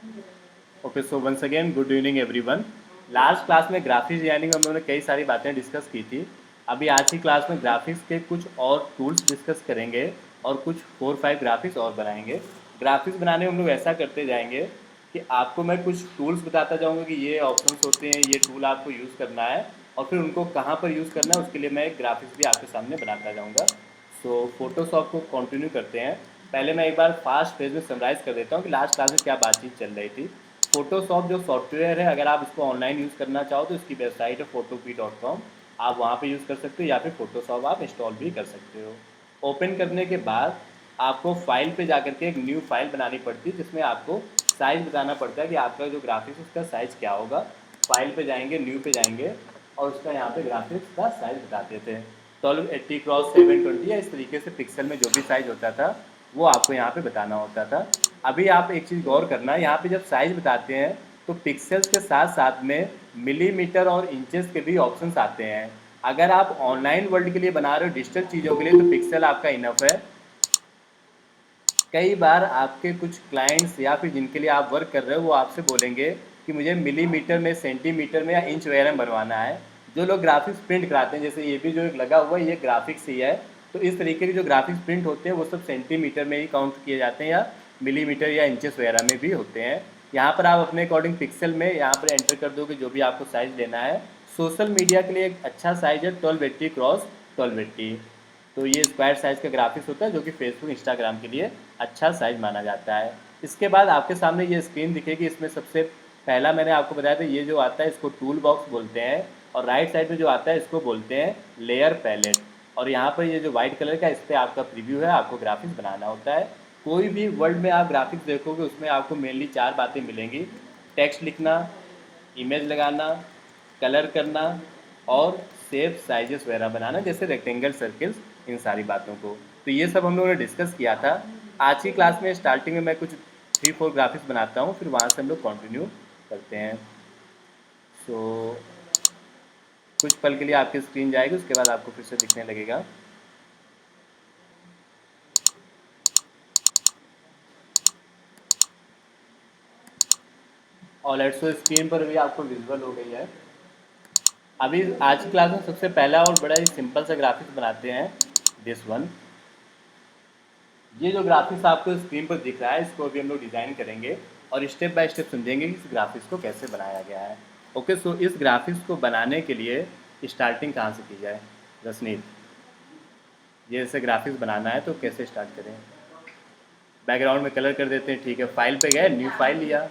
Okay, so once again good evening everyone. Last class में graphics designing में हम लोगों ने कई सारी बातें डिस्कस की थी। अभी आज की क्लास में ग्राफिक्स के कुछ और टूल्स डिस्कस करेंगे और कुछ 4-5 ग्राफिक्स और बनाएंगे। ग्राफिक्स बनाने में हम लोग ऐसा करते जाएंगे कि आपको मैं कुछ टूल्स बताता जाऊंगा कि ये ऑप्शंस होते हैं, ये टूल आपको यूज़ करना है और फिर उनको कहाँ पर यूज़ करना है उसके लिए मैं एक ग्राफिक्स भी आपके सामने बनाता जाऊँगा। सो फोटोशॉप को कंटिन्यू करते हैं। पहले मैं एक बार फास्ट पेज में समराइज़ कर देता हूँ कि लास्ट क्लास में क्या बातचीत चल रही थी। फोटोशॉप जो सॉफ्टवेयर है, अगर आप इसको ऑनलाइन यूज़ करना चाहो तो इसकी वेबसाइट है photopea.com। आप वहाँ पे यूज़ कर सकते हो या फिर फोटोशॉप आप इंस्टॉल भी कर सकते हो। ओपन करने के बाद आपको फाइल पे जाकर के एक न्यू फाइल बनानी पड़ती है जिसमें आपको साइज़ बताना पड़ता है कि आपका जो ग्राफिक्स उसका साइज़ क्या होगा। फाइल पे जाएंगे, न्यू पे जाएंगे और उसका यहाँ पे ग्राफिक्स का साइज़ बताते थे 1280 क्रॉस 720 या इस तरीके से पिक्सल में जो भी साइज़ होता था वो आपको यहाँ पे बताना होता था। अभी आप एक चीज़ गौर करना, यहाँ पे जब साइज़ बताते हैं तो पिक्सल्स के साथ साथ में मिलीमीटर और इंचेस के भी ऑप्शंस आते हैं। अगर आप ऑनलाइन वर्ल्ड के लिए बना रहे हो डिजिटल चीज़ों के लिए तो पिक्सल आपका इनफ है। कई बार आपके कुछ क्लाइंट्स या फिर जिनके लिए आप वर्क कर रहे हो वो आपसे बोलेंगे कि मुझे मिलीमीटर में, सेंटीमीटर में या इंच वगैरह में बनवाना है। जो लोग ग्राफिक्स प्रिंट कराते हैं, जैसे ये भी जो एक लगा हुआ है ये ग्राफिक्स ही है, तो इस तरीके के जो ग्राफिक्स प्रिंट होते हैं वो सब सेंटीमीटर में ही काउंट किए जाते हैं या मिलीमीटर या इंचेस वगैरह में भी होते हैं। यहाँ पर आप अपने अकॉर्डिंग पिक्सल में यहाँ पर एंटर कर दोगे जो भी आपको साइज़ लेना है। सोशल मीडिया के लिए एक अच्छा साइज़ है 1280 क्रॉस 1280। तो ये स्क्वायर साइज़ का ग्राफिक्स होता है जो कि फेसबुक इंस्टाग्राम के लिए अच्छा साइज़ माना जाता है। इसके बाद आपके सामने ये स्क्रीन दिखेगी, इसमें सबसे पहला मैंने आपको बताया था ये जो आता है इसको टूल बॉक्स बोलते हैं और राइट साइड में जो आता है इसको बोलते हैं लेयर पैलेट। और यहाँ पर ये जो वाइट कलर का इस पर आपका प्रीव्यू है, आपको ग्राफिक्स बनाना होता है। कोई भी वर्ल्ड में आप ग्राफिक्स देखोगे उसमें आपको मेनली 4 बातें मिलेंगी: टेक्स्ट लिखना, इमेज लगाना, कलर करना और शेप साइजेस वगैरह बनाना, जैसे रेक्टेंगल, सर्कल्स, इन सारी बातों को। तो ये सब हम लोगों ने डिस्कस किया था। आज की क्लास में स्टार्टिंग में मैं कुछ 3-4 ग्राफिक्स बनाता हूँ, फिर वहाँ से हम लोग कंटिन्यू करते हैं। सो कुछ पल के लिए आपकी स्क्रीन जाएगी, उसके बाद आपको फिर से दिखने लगेगा। और लेट्स सो स्क्रीन पर भी आपको विजुअल हो गई है। अभी आज की क्लास में सबसे पहला और बड़ा ही सिंपल सा ग्राफिक्स बनाते हैं, दिस वन। ये जो ग्राफिक्स आपको स्क्रीन पर दिख रहा है इसको अभी हम लोग डिज़ाइन करेंगे और स्टेप बाय स्टेप समझेंगे कि इस ग्राफिक्स को कैसे बनाया गया है। ओके, सो इस ग्राफिक्स को बनाने के लिए स्टार्टिंग कहाँ से की जाए रसनीत? ये जैसे ग्राफिक्स बनाना है तो कैसे स्टार्ट करें? बैकग्राउंड में कलर कर देते हैं, ठीक है। फाइल पे गए, न्यू फाइल लिया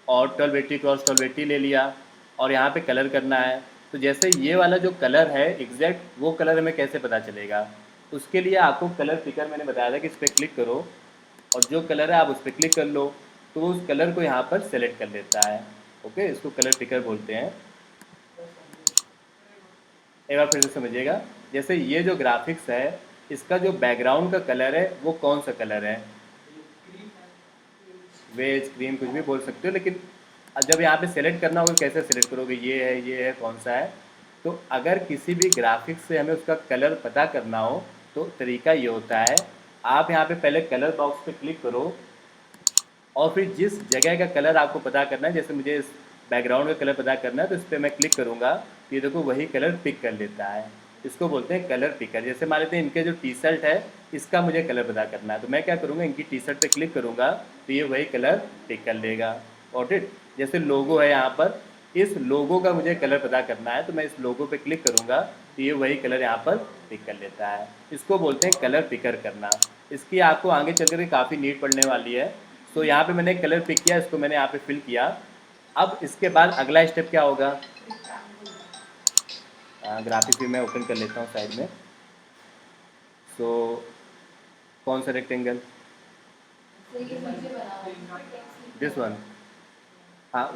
और 1280 क्रॉस 1280 ले लिया और यहाँ पे कलर करना है। तो जैसे ये वाला जो कलर है एग्जैक्ट वो कलर हमें कैसे पता चलेगा? उसके लिए आपको कलर पिकर मैंने बताया था कि इस पर क्लिक करो और जो कलर है आप उस पर क्लिक कर लो तो वो उस कलर को यहाँ पर सेलेक्ट कर लेता है। ओके, इसको कलर पिकर बोलते हैं। एक बार फिर से समझिएगा, जैसे ये जो ग्राफिक्स है इसका जो बैकग्राउंड का कलर है वो कौन सा कलर है? वेज, क्रीम, कुछ भी बोल सकते हो, लेकिन जब यहाँ पे सेलेक्ट करना होगा कैसे सेलेक्ट करोगे? ये है कौन सा है? तो अगर किसी भी ग्राफिक्स से हमें उसका कलर पता करना हो तो तरीका ये होता है, आप यहाँ पे पहले कलर बॉक्स पे क्लिक करो और फिर जिस जगह का कलर आपको पता करना है, जैसे मुझे इस बैकग्राउंड का कलर पता करना है तो इस पर मैं क्लिक करूँगा तो ये देखो वही कलर पिक कर लेता है। इसको बोलते हैं कलर पिकर। जैसे मान लेते हैं इनके जो टी शर्ट है इसका मुझे कलर पता करना है तो मैं क्या करूँगा, इनकी टी शर्ट पर क्लिक करूँगा तो ये वही कलर पिक कर लेगा। Got it? जैसे लोगो है यहाँ पर, इस लोगो का मुझे कलर पता करना है तो मैं इस लोगो पे क्लिक करूँगा तो ये वही कलर यहाँ पर पिक कर लेता है। इसको बोलते हैं कलर पिकर करना। इसकी आपको आगे चल कर काफ़ी नीड पड़ने वाली है। सो यहाँ पे मैंने एक कलर पिक किया, इसको मैंने यहाँ पे फिल किया। अब इसके बाद अगला स्टेप क्या होगा? ग्राफिक्स भी मैं ओपन कर लेता हूँ साइड में। सो कौन सा रेक्टेंगल? This one. हाँ,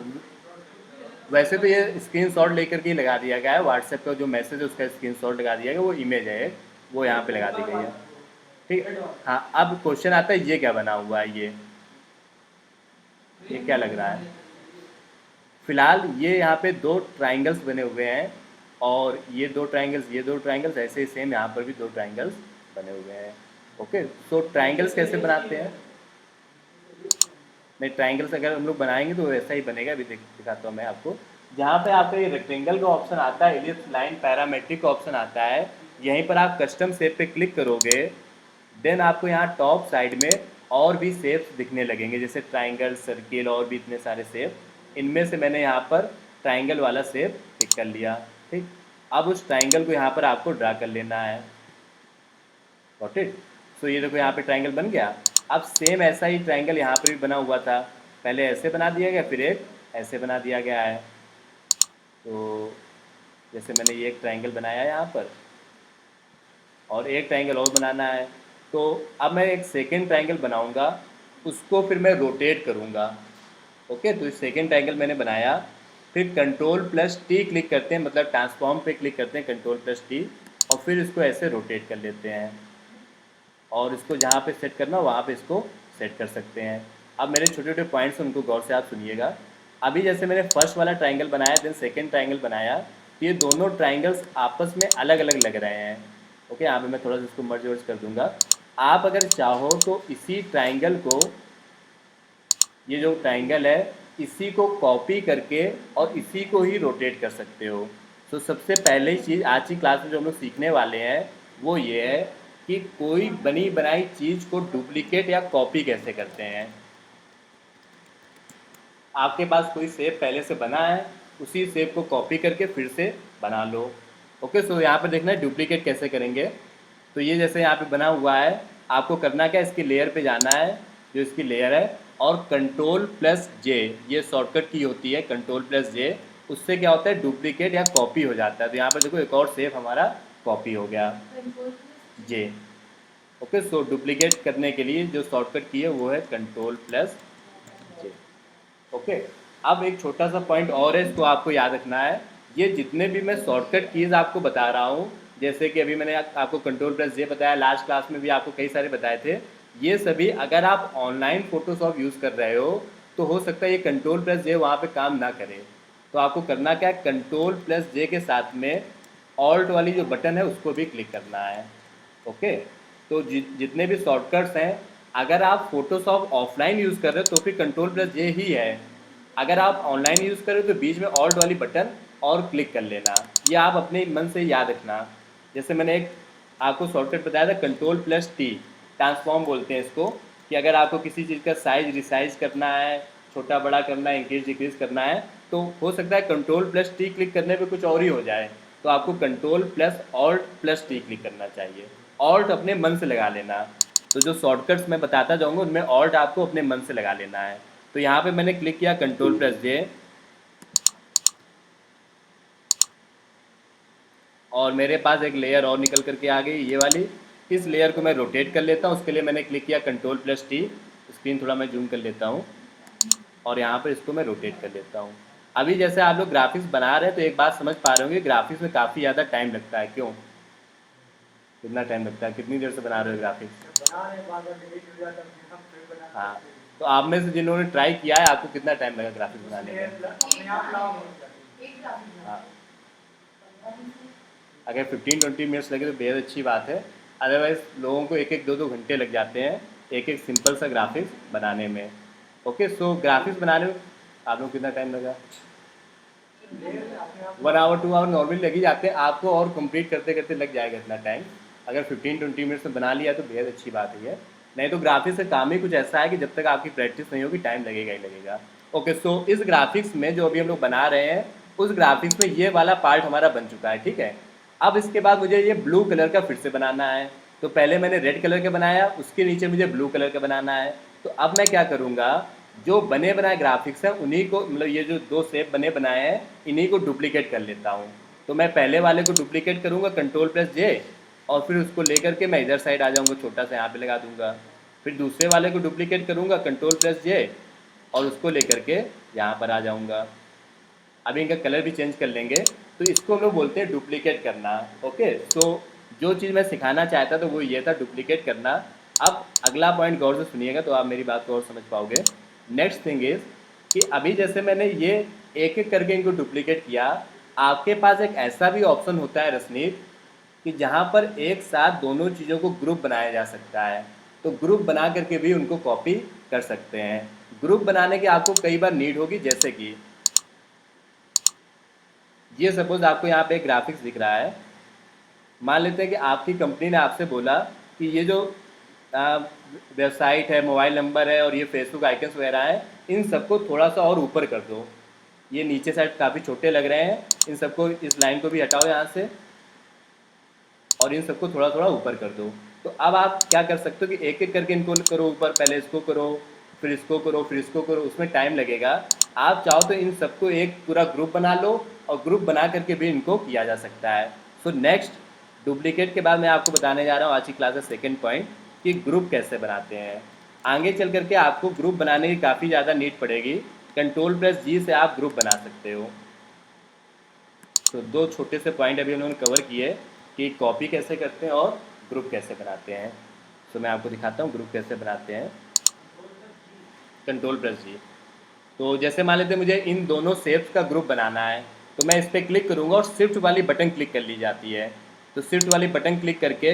वैसे तो ये स्क्रीनशॉट लेकर के ही लगा दिया गया है, व्हाट्सएप का जो मैसेज है उसका स्क्रीनशॉट लगा दिया गया, वो इमेज है वो यहाँ पे लगा दी गई है। ठीक है। हाँ, अब क्वेश्चन आता है ये क्या बना हुआ है? ये क्या लग रहा है? फिलहाल ये यहाँ पे दो ट्राइंगल्स बने हुए हैं और ये दो ट्राइंगल्स, ये दो ट्राइंगल्स, ऐसे ही सेम यहाँ पर भी दो ट्राइंगल्स बने हुए हैं। ओके, तो ट्राइंगल्स कैसे बनाते हैं? नहीं, ट्राइंगल्स अगर हम लोग बनाएंगे तो वैसा ही बनेगा। अभी दिखाता हूँ मैं आपको। जहाँ पे आपका ये रेक्टेंगल का ऑप्शन आता है, एलिप्स, लाइन, पैरामेट्रिक का ऑप्शन आता है, यहीं पर आप कस्टम शेप पे क्लिक करोगे। देन आपको यहाँ टॉप साइड में और भी शेप्स दिखने लगेंगे, जैसे ट्राइंगल, सर्किल और भी इतने सारे शेप। इनमें से मैंने यहाँ पर ट्राइंगल वाला शेप पिक कर लिया। ठीक, अब उस ट्राइंगल को यहाँ पर आपको ड्रा कर लेना है। Got it. सो ये देखो यहाँ पे ट्राइंगल बन गया। अब सेम ऐसा ही ट्राइंगल यहाँ पर भी बना हुआ था। पहले ऐसे बना दिया गया, फिर एक ऐसे बना दिया गया है। तो जैसे मैंने ये एक ट्राइंगल बनाया है यहाँ पर, और एक ट्राइंगल और बनाना है। तो अब मैं एक सेकेंड ट्राइंगल बनाऊंगा, उसको फिर मैं रोटेट करूंगा। ओके, तो इस सेकेंड ट्राइंगल मैंने बनाया, फिर कंट्रोल प्लस टी क्लिक करते हैं, मतलब ट्रांसफॉर्म पे क्लिक करते हैं, कंट्रोल प्लस टी, और फिर इसको ऐसे रोटेट कर लेते हैं। और इसको जहाँ पे सेट करना वहाँ पे इसको सेट कर सकते हैं। अब मेरे छोटे छोटे पॉइंट्स उनको गौर से आप सुनिएगा। अभी जैसे मैंने फर्स्ट वाला ट्राइंगल बनाया, देन सेकेंड ट्राइंगल बनाया, तो ये दोनों ट्राइंगल्स आपस में अलग अलग लग रहे हैं। ओके, यहाँ पे मैं थोड़ा सा इसको मर्ज वर्ज कर दूंगा। आप अगर चाहो तो इसी ट्राइंगल को, ये जो ट्राइंगल है, इसी को कॉपी करके और इसी को ही रोटेट कर सकते हो। तो सबसे पहले चीज़ आज की क्लास में जो हम लोग सीखने वाले हैं वो ये है कि कोई बनी बनाई चीज़ को डुप्लीकेट या कॉपी कैसे करते हैं। आपके पास कोई शेप पहले से बना है, उसी शेप को कॉपी करके फिर से बना लो। ओके, सो यहाँ पर देखना है डुप्लीकेट कैसे करेंगे। तो ये जैसे यहाँ पे बना हुआ है, आपको करना क्या, इसकी लेयर पे जाना है, जो इसकी लेयर है, और कंट्रोल प्लस जे, ये शॉर्टकट की होती है, कंट्रोल प्लस जे। उससे क्या होता है, डुप्लीकेट या कॉपी हो जाता है। तो यहाँ पर देखो एक और शेप हमारा कॉपी हो गया, जे। ओके, सो डुप्लीकेट करने के लिए जो शॉर्टकट की है वो है कंट्रोल प्लस जे। ओके, अब एक छोटा सा पॉइंट और है, इसको आपको याद रखना है। ये जितने भी मैं शॉर्टकट कीज़ आपको बता रहा हूँ, जैसे कि अभी मैंने आपको कंट्रोल प्लस जे बताया, लास्ट क्लास में भी आपको कई सारे बताए थे, ये सभी अगर आप ऑनलाइन फोटोशॉप यूज़ कर रहे हो तो हो सकता है ये कंट्रोल प्लस जे वहाँ पे काम ना करे। तो आपको करना क्या है, कंट्रोल प्लस जे के साथ में ऑल्ट वाली जो बटन है उसको भी क्लिक करना है। ओके, तो जितने भी शॉर्टकट्स हैं, अगर आप फोटोशॉप ऑफलाइन यूज़ कर रहे हो तो फिर कंट्रोल प्लस जे ही है। अगर आप ऑनलाइन यूज़ कर रहे हो तो बीच में ऑल्ट वाली बटन और क्लिक कर लेना। ये आप अपने मन से याद रखना। जैसे मैंने एक आपको शॉर्टकट बताया था, कंट्रोल प्लस टी, ट्रांसफॉर्म बोलते हैं इसको, कि अगर आपको किसी चीज़ का साइज रिसाइज करना है, छोटा बड़ा करना है, इंक्रीज डिक्रीज करना है, तो हो सकता है कंट्रोल प्लस टी क्लिक करने पे कुछ और ही हो जाए। तो आपको control plus alt plus T click करना चाहिए। ऑल्ट अपने मन से लगा लेना। तो जो शॉर्टकट्स मैं बताता जाऊँगा उनमें ऑल्ट आपको अपने मन से लगा लेना है। तो यहाँ पे मैंने क्लिक किया कंट्रोल प्लस जे, और मेरे पास एक लेयर और निकल करके आ गई, ये वाली। इस लेयर को मैं रोटेट कर लेता हूँ, उसके लिए मैंने क्लिक किया कंट्रोल प्लस टी। स्क्रीन थोड़ा मैं जूम कर लेता हूँ, और यहाँ पर इसको मैं रोटेट कर लेता हूँ। अभी जैसे आप लोग ग्राफिक्स बना रहे हैं तो एक बात समझ पा रहे होंगे, ग्राफिक्स में काफ़ी ज़्यादा टाइम लगता है। क्यों, कितना टाइम लगता है, कितनी देर से बना रहे हो ग्राफिक्स? हाँ, तो आप में से जिन्होंने ट्राई किया है, आपको कितना टाइम लगा ग्राफिक्स बनाने में? हाँ, अगर 15-20 मिनट्स लगे तो बेहद अच्छी बात है। अदरवाइज़ लोगों को एक एक दो दो घंटे लग जाते हैं एक एक सिंपल सा ग्राफिक्स बनाने में। ओके, सो ग्राफिक्स बनाने में आप लोग कितना टाइम लगा? 1 आवर 2 आवर नॉर्मली लग ही जाते हैं आपको, और कंप्लीट करते करते लग जाएगा इतना टाइम। अगर 15-20 मिनट्स में बना लिया तो बेहद अच्छी बात है ये। नहीं तो ग्राफिक्स का काम ही कुछ ऐसा है कि जब तक आपकी प्रैक्टिस नहीं होगी टाइम लगेगा ही लगेगा। ओके, सो इस ग्राफिक्स में जो अभी हम लोग बना रहे हैं, उस ग्राफिक्स में ये वाला पार्ट हमारा बन चुका है। ठीक है, अब इसके बाद मुझे ये ब्लू कलर का फिर से बनाना है। तो पहले मैंने रेड कलर का बनाया, उसके नीचे मुझे ब्लू कलर का बनाना है। तो अब मैं क्या करूँगा, जो बने बनाए ग्राफिक्स हैं उन्हीं को, मतलब ये जो दो शेप बने बनाए हैं, इन्हीं को डुप्लीकेट कर लेता हूँ। तो मैं पहले वाले को डुप्लीकेट करूँगा कंट्रोल प्लस जे, और फिर उसको लेकर के मैं इधर साइड आ जाऊँगा, छोटा सा यहाँ पे लगा दूँगा। फिर दूसरे वाले को डुप्लीकेट करूँगा कंट्रोल प्लस जे, और उसको लेकर के यहाँ पर आ जाऊँगा। अभी इनका कलर भी चेंज कर लेंगे। तो इसको हम लोग बोलते हैं डुप्लीकेट करना। ओके, सो जो चीज़ मैं सिखाना चाहता था वो ये था, डुप्लीकेट करना। अब अगला पॉइंट गौर से सुनिएगा तो आप मेरी बात को और समझ पाओगे। नेक्स्ट थिंग इज़ कि अभी जैसे मैंने ये एक एक करके इनको डुप्लीकेट किया, आपके पास एक ऐसा भी ऑप्शन होता है रसनीत, कि जहाँ पर एक साथ दोनों चीज़ों को ग्रुप बनाया जा सकता है। तो ग्रुप बना करके भी उनको कॉपी कर सकते हैं। ग्रुप बनाने की आपको कई बार नीड होगी, जैसे कि ये सपोज आपको यहाँ पे ग्राफिक्स दिख रहा है। मान लेते हैं कि आपकी कंपनी ने आपसे बोला कि ये जो वेबसाइट है, मोबाइल नंबर है और ये फेसबुक आइकन्स वगैरह हैं, इन सबको थोड़ा सा और ऊपर कर दो। ये नीचे साइड काफ़ी छोटे लग रहे हैं, इन सबको, इस लाइन को भी हटाओ यहाँ से और इन सबको थोड़ा थोड़ा ऊपर कर दो। तो अब आप क्या कर सकते हो कि एक एक करके इनको करो ऊपर, पहले इसको करो, फिर इसको करो, फिर इसको करो, उसमें टाइम लगेगा। आप चाहो तो इन सबको एक पूरा ग्रुप बना लो और ग्रुप बना करके भी इनको किया जा सकता है। सो नेक्स्ट, डुप्लीकेट के बाद मैं आपको बताने जा रहा हूँ आज की क्लास का सेकेंड पॉइंट कि ग्रुप कैसे बनाते हैं। आगे चल करके आपको ग्रुप बनाने की काफ़ी ज़्यादा नीड पड़ेगी। Ctrl+G से आप ग्रुप बना सकते हो। तो दो छोटे से पॉइंट अभी उन्होंने कवर किए कि कॉपी कैसे करते हैं और ग्रुप कैसे बनाते हैं। तो मैं आपको दिखाता हूँ ग्रुप कैसे बनाते हैं। Ctrl+G। तो जैसे मान लेते हैं मुझे इन दोनों शेप्स का ग्रुप बनाना है, तो मैं इस पर क्लिक करूँगा और शिफ्ट वाली बटन क्लिक कर ली जाती है। तो शिफ्ट वाली बटन क्लिक करके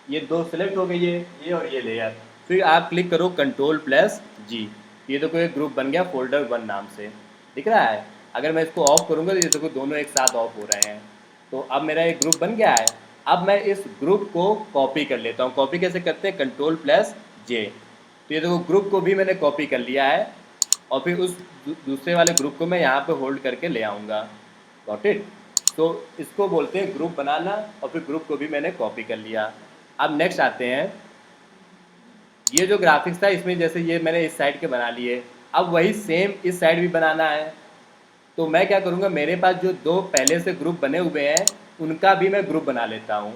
ये दो सेलेक्ट हो गई है, ये और ये लेयर। फिर आप क्लिक करो Ctrl+G। ये तो कोई ग्रुप बन गया फोल्डर 1 नाम से, दिख रहा है। अगर मैं इसको ऑफ करूँगा तो ये देखो दोनों एक साथ ऑफ हो रहे हैं। तो अब मेरा एक ग्रुप बन गया है। अब मैं इस ग्रुप को कॉपी कर लेता हूँ। कॉपी कैसे करते हैं? Ctrl+J। तो ये देखो ग्रुप को भी मैंने कॉपी कर लिया है और फिर उस दूसरे वाले ग्रुप को मैं यहाँ पे होल्ड करके ले आऊँगा। Got it. तो इसको बोलते हैं ग्रुप बनाना, और फिर ग्रुप को भी मैंने कॉपी कर लिया। अब नेक्स्ट आते हैं, ये जो ग्राफिक्स था इसमें जैसे ये मैंने इस साइड के बना लिए, अब वही सेम इस साइड भी बनाना है। तो मैं क्या करूँगा, मेरे पास जो दो पहले से ग्रुप बने हुए हैं उनका भी मैं ग्रुप बना लेता हूँ।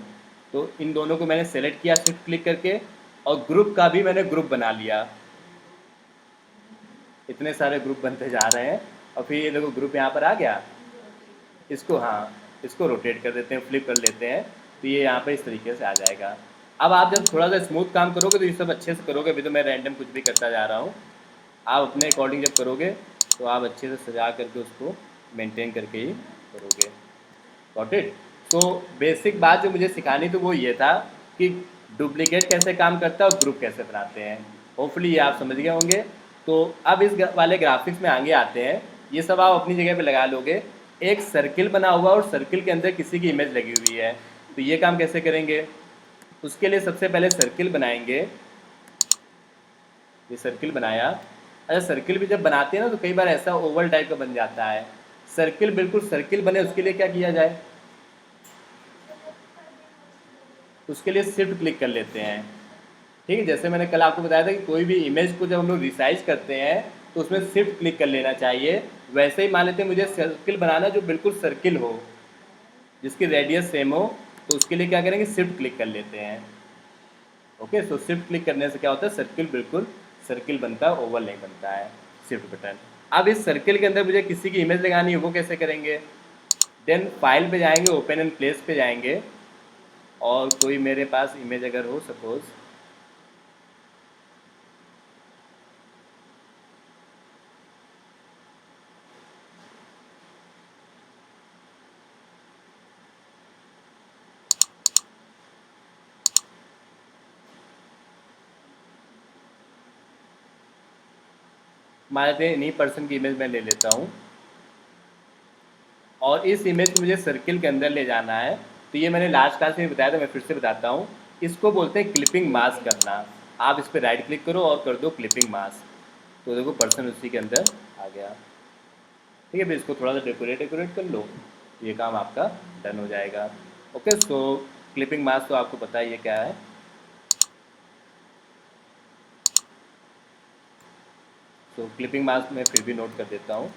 तो इन दोनों को मैंने सेलेक्ट किया शिफ्ट क्लिक करके और ग्रुप का भी मैंने ग्रुप बना लिया। इतने सारे ग्रुप बनते जा रहे हैं और फिर ये देखो ग्रुप यहाँ पर आ गया। इसको, हाँ, इसको रोटेट कर देते हैं, फ्लिप कर लेते हैं, तो ये यहाँ पे इस तरीके से आ जाएगा। अब आप जब थोड़ा सा स्मूथ काम करोगे तो ये सब अच्छे से करोगे। अभी तो मैं रैंडम कुछ भी करता जा रहा हूँ। आप अपने अकॉर्डिंग जब करोगे तो आप अच्छे से सजा करके उसको मेंटेन करके ही करोगे। Got it. तो बेसिक बात जो मुझे सिखानी थी वो ये था कि डुप्लीकेट कैसे काम करता है और ग्रुप कैसे बनाते हैं। होपफुली ये आप समझ गए होंगे। तो अब इस वाले ग्राफिक्स में आगे आते हैं। ये सब आप अपनी जगह पे लगा लोगे। एक सर्किल बना हुआ और सर्किल के अंदर किसी की इमेज लगी हुई है, तो ये काम कैसे करेंगे? उसके लिए सबसे पहले सर्किल बनाएंगे। ये सर्किल बनाया। अच्छा, सर्किल भी जब बनाते हैं ना तो कई बार ऐसा ओवल टाइप का बन जाता है। सर्किल बिल्कुल सर्किल बने उसके लिए क्या किया जाए? उसके लिए शिफ्ट क्लिक कर लेते हैं। ठीक है, जैसे मैंने कल आपको बताया था कि कोई भी इमेज को जब हम लोग रिसाइज करते हैं तो उसमें शिफ्ट क्लिक कर लेना चाहिए। वैसे ही मान लेते हैं मुझे सर्किल बनाना जो बिल्कुल सर्किल हो, जिसकी रेडियस सेम हो, तो उसके लिए क्या करेंगे? शिफ्ट क्लिक कर लेते हैं। ओके, सो शिफ्ट क्लिक करने से क्या होता है? सर्किल बिल्कुल सर्किल बनता है, ओवल नहीं बनता है। Shift button. अब इस सर्किल के अंदर मुझे किसी की इमेज लगानी है, वो कैसे करेंगे? देन फाइल पे जाएंगे, ओपन एंड प्लेस पे जाएंगे और कोई मेरे पास इमेज अगर हो सपोज, मान लेते हैं इन्हीं पर्सन की इमेज मैं ले लेता हूँ और इस इमेज को मुझे सर्किल के अंदर ले जाना है। तो ये मैंने लास्ट क्लास में बताया था, मैं फिर से बताता हूँ। इसको बोलते हैं क्लिपिंग मास्क करना। आप इस पर राइट क्लिक करो और कर दो क्लिपिंग मास्क। तो देखो पर्सन उसी के अंदर आ गया। ठीक है, फिर इसको थोड़ा सा डेकोरेट कर लो, तो ये काम आपका डन हो जाएगा। ओके, सो क्लिपिंग मास्क तो आपको पता ही है क्या है। तो क्लिपिंग मास्क मैं फिर भी नोट कर देता हूँ।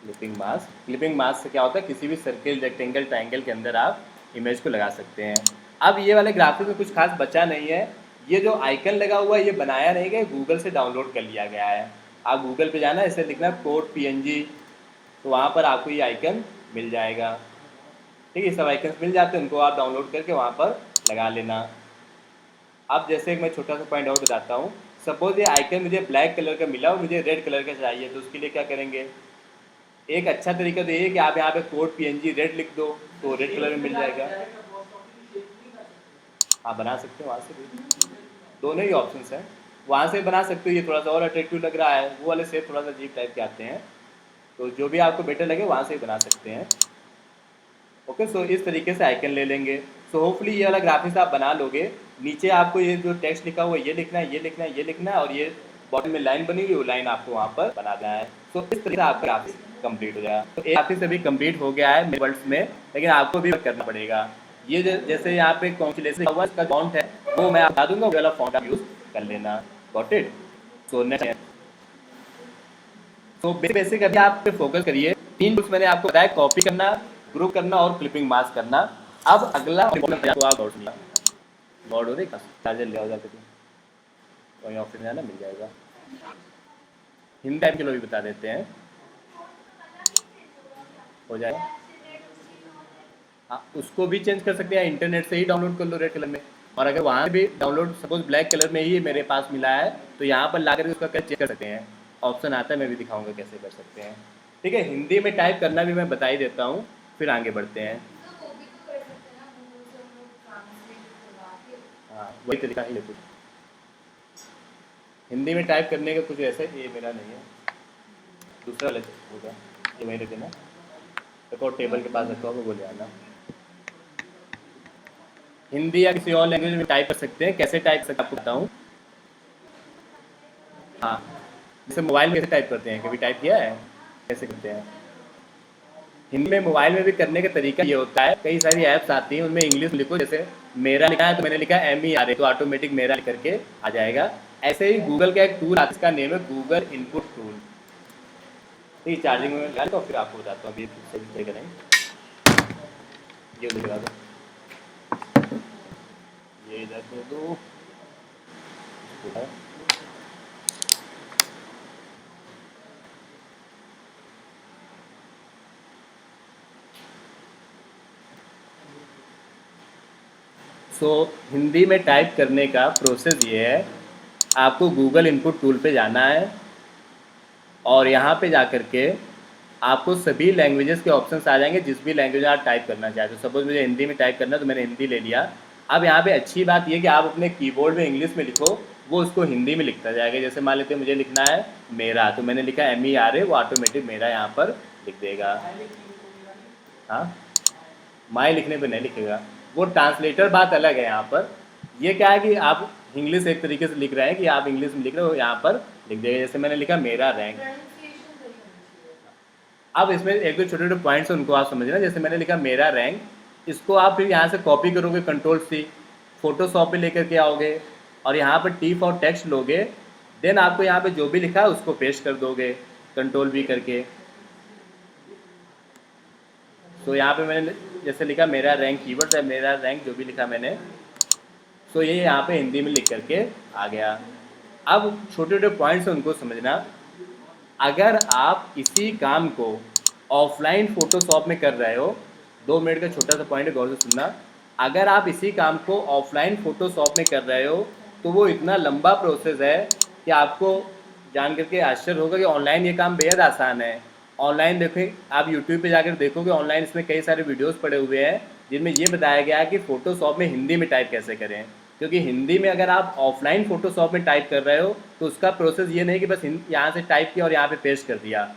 क्लिपिंग मास्क से क्या होता है, किसी भी सर्किल, रेक्टेंगल, ट्रायंगल के अंदर आप इमेज को लगा सकते हैं। अब ये वाले ग्राफिक में कुछ खास बचा नहीं है। ये जो आइकन लगा हुआ है ये बनाया नहीं गया, गूगल से डाउनलोड कर लिया गया है। आप गूगल पे जाना, इसे लिखना कोड PNG, तो वहाँ पर आपको ये आइकन मिल जाएगा। ठीक है, सब आइकन्स मिल जाते हैं, उनको आप डाउनलोड करके वहाँ पर लगा लेना। अब जैसे मैं छोटा सा पॉइंट और बताता हूँ। सपोज ये आइकन मुझे ब्लैक कलर का मिला और मुझे रेड कलर का चाहिए, तो उसके लिए क्या करेंगे? एक अच्छा तरीका तो ये है कि आप यहाँ पे कोड PNG रेड लिख दो, तो रेड कलर में मिल जाएगा। आप बना सकते हो वहाँ से भी, दोनों ही ऑप्शंस हैं। वहाँ से बना सकते हो। ये थोड़ा सा और अट्रैक्टिव लग रहा है, वो वाले शेप थोड़ा सा अजीब टाइप के आते हैं, तो जो भी आपको बेटर लगे वहाँ से ही बना सकते हैं। ओके, सो इस तरीके से आइकन ले लेंगे। सो होपफुली ये वाला ग्राफिक्स आप बना लोगे। नीचे आपको ये जो टेक्स्ट लिखा हुआ है ये लिखना है, ये लिखना है, ये लिखना है, और ये बॉटम में लाइन बनी हुई वो लाइन आपको वहाँ पर बनाना है। सो इस तरीके से आपका ग्राफिक्स कंप्लीट हो जाएगा। तो एक ग्राफिक्स अभी कंप्लीट हो गया है मेरे वर्ड्स में, लेकिन आपको भी वर्क करना पड़ेगा। ये जैसे यहाँ पे कॉन्फिलेशन लिखा हुआ है, इसका फॉन्ट है वो मैं बता दूंगा, वो वाला फॉन्ट आप यूज़ कर लेना। Got it? सो नेक्स्ट, तो बेसिक अभी आप पे फोकस करिए। 3 टूल्स मैंने आपको बताया, कॉपी करना, ग्रुप करना और क्लिपिंग मास्क करना। अब अगला तो आप गॉड हो रही चार्जर ले आओ जाके, वहीं ऑफिस में जाना मिल जाएगा। हिंदी टाइप के लोग भी बता देते हैं, हो जाएगा। हाँ, उसको भी चेंज कर सकते हैं, इंटरनेट से ही डाउनलोड कर लो रेड कलर में। और अगर वहाँ भी डाउनलोड सपोज ब्लैक कलर में ही मेरे पास मिला है, तो यहाँ पर ला कर उसका कलर चेंज कर सकते हैं। ऑप्शन आता है, मैं भी दिखाऊंगा कैसे कर सकते हैं। ठीक है, हिंदी में टाइप करना भी मैं बता ही देता हूँ, फिर आगे बढ़ते हैं। हाँ, वही तरीका ही है। हिंदी में टाइप करने का कुछ ऐसा, ये मेरा नहीं है, दूसरा वाला होगा, ये वहीं रख देना, देखो टेबल के पास रखा होगा, वो ले आना। हिंदी या किसी और लैंग्वेज में टाइप कर सकते हैं, कैसे टाइप कर सकते हैं आपको बताऊँ। हाँ, जैसे मोबाइल में कैसे टाइप करते हैं, कभी टाइप किया है, कैसे करते हैं? हिंदी में मोबाइल में भी करने का तरीका ये होता है, कई सारी ऐप्स आती हैं, उनमें इंग्लिश लिखो। जैसे मेरा लिखा है तो मैंने लिखा MERA, तो ऑटोमेटिक मेरा लिख करके आ जाएगा। ऐसे ही गूगल का एक टूल आता है, इसका नेम है गूगल इनपुट टूल। ठीक, चार्जिंग में लगा तो फिर आपको बताता हूँ अभी सही तरीका नहीं। ये लगा दो, ये इधर दे दो। सो हिंदी में टाइप करने का प्रोसेस ये है, आपको गूगल इनपुट टूल पे जाना है, और यहाँ पे जा कर के आपको सभी लैंग्वेजेस के ऑप्शंस आ जाएंगे, जिस भी लैंग्वेज आप टाइप करना चाहते हो। सपोज मुझे हिंदी में टाइप करना है, तो मैंने हिंदी ले लिया। अब यहाँ पे अच्छी बात ये कि आप अपने कीबोर्ड में इंग्लिश में लिखो, वो उसको हिंदी में लिखता जाएगा। जैसे मान लेते हैं मुझे लिखना है मेरा, तो मैंने लिखा MERA, वो ऑटोमेटिक मेरा यहाँ पर लिख देगा। हाँ, माई लिखने पे नहीं लिखेगा, वो ट्रांसलेटर बात अलग है यहाँ पर। ये क्या है कि आप इंग्लिश एक तरीके से लिख रहे हैं, कि आप इंग्लिश में लिख रहे हो, यहाँ पर लिख देगा। जैसे मैंने लिखा मेरा रैंक। अब इसमें एक दो छोटे छोटे पॉइंट्स उनको आप समझना। जैसे मैंने लिखा मेरा रैंक, इसको आप फिर यहाँ से कॉपी करोगे Ctrl+C, फोटोशॉप पे लेकर के आओगे, और यहाँ पर टी फॉर टेक्स्ट लोगे। देन आपको यहाँ पे जो भी लिखा है उसको पेस्ट कर दोगे Ctrl+V करके। तो यहाँ पे मैंने जैसे लिखा मेरा रैंक कीवर्ड है, मेरा रैंक जो भी लिखा मैंने, तो ये यहाँ पे हिंदी में लिख करके आ गया। अब छोटे छोटे पॉइंट्स उनको समझना। अगर आप इसी काम को ऑफलाइन फोटोशॉप में कर रहे हो, 2 मिनट का छोटा सा पॉइंट है, गौर से सुनना। अगर आप इसी काम को ऑफलाइन फोटोशॉप में कर रहे हो, तो वो इतना लंबा प्रोसेस है कि आपको जान करके आश्चर्य होगा कि ऑनलाइन ये काम बेहद आसान है। ऑनलाइन देखें, आप यूट्यूब पे जाकर देखोगे, ऑनलाइन इसमें कई सारे वीडियोस पड़े हुए हैं, जिनमें ये बताया गया है कि फ़ोटोशॉप में हिंदी में टाइप कैसे करें। क्योंकि हिंदी में अगर आप ऑफलाइन फ़ोटोशॉप में टाइप कर रहे हो, तो उसका प्रोसेस ये नहीं कि बस यहाँ से टाइप किया और यहाँ पे पेस्ट कर दिया।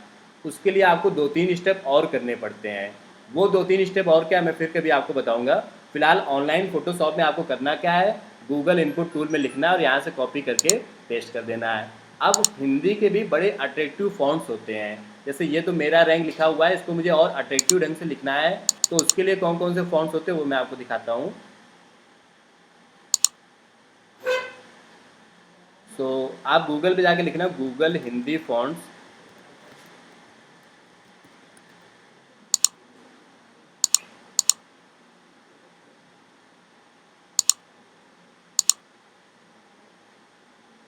उसके लिए आपको 2-3 स्टेप और करने पड़ते हैं। वो 2-3 स्टेप और क्या, मैं फिर कभी आपको बताऊँगा। फिलहाल ऑनलाइन फ़ोटोशॉप में आपको करना क्या है, गूगल इनपुट टूल में लिखना है और यहाँ से कॉपी करके पेस्ट कर देना है। अब हिंदी के भी बड़े अट्रैक्टिव फॉन्ट्स होते हैं। जैसे ये तो मेरा रैंक लिखा हुआ है, इसको मुझे और अट्रैक्टिव ढंग से लिखना है, तो उसके लिए कौन कौन से फॉन्ट्स होते हैं वो मैं आपको दिखाता हूँ। तो आप गूगल पे जाके लिखना गूगल हिंदी फॉन्ट्स।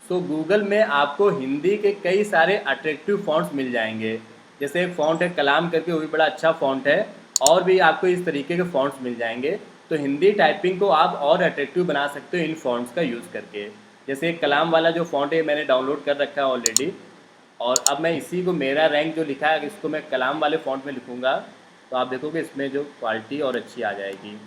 तो गूगल में आपको हिंदी के कई सारे अट्रैक्टिव फॉन्ट्स मिल जाएंगे। जैसे एक फ़ॉन्ट है कलाम करके, वो भी बड़ा अच्छा फ़ॉन्ट है, और भी आपको इस तरीके के फ़ॉन्ट्स मिल जाएंगे। तो हिंदी टाइपिंग को आप और अट्रैक्टिव बना सकते हो इन फ़ॉन्ट्स का यूज़ करके। जैसे एक कलाम वाला जो फ़ॉन्ट है मैंने डाउनलोड कर रखा है ऑलरेडी, और अब मैं इसी को मेरा रैंक जो लिखा है, इसको मैं कलाम वाले फ़ॉन्ट में लिखूँगा, तो आप देखोगे इसमें जो क्वालिटी और अच्छी आ जाएगी।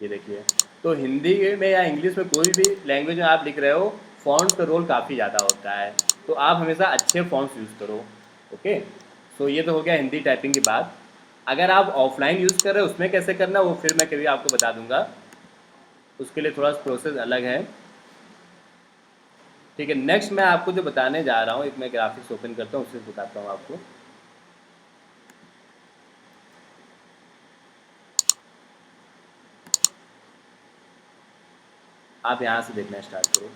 ये देखिए, तो हिंदी में या इंग्लिश में कोई भी लैंग्वेज में आप लिख रहे हो, फ़ॉन्ट्स का रोल काफ़ी ज़्यादा होता है, तो आप हमेशा अच्छे फ़ॉन्ट्स यूज़ करो। ओके, सो ये तो हो गया हिंदी टाइपिंग की बात। अगर आप ऑफलाइन यूज़ कर रहे हो उसमें कैसे करना वो फिर मैं कभी आपको बता दूंगा, उसके लिए थोड़ा प्रोसेस अलग है। ठीक है, नेक्स्ट मैं आपको जो बताने जा रहा हूँ, एक मैं ग्राफिक्स ओपन करता हूँ उससे बताता हूँ आपको। आप यहाँ से देखना स्टार्ट करो।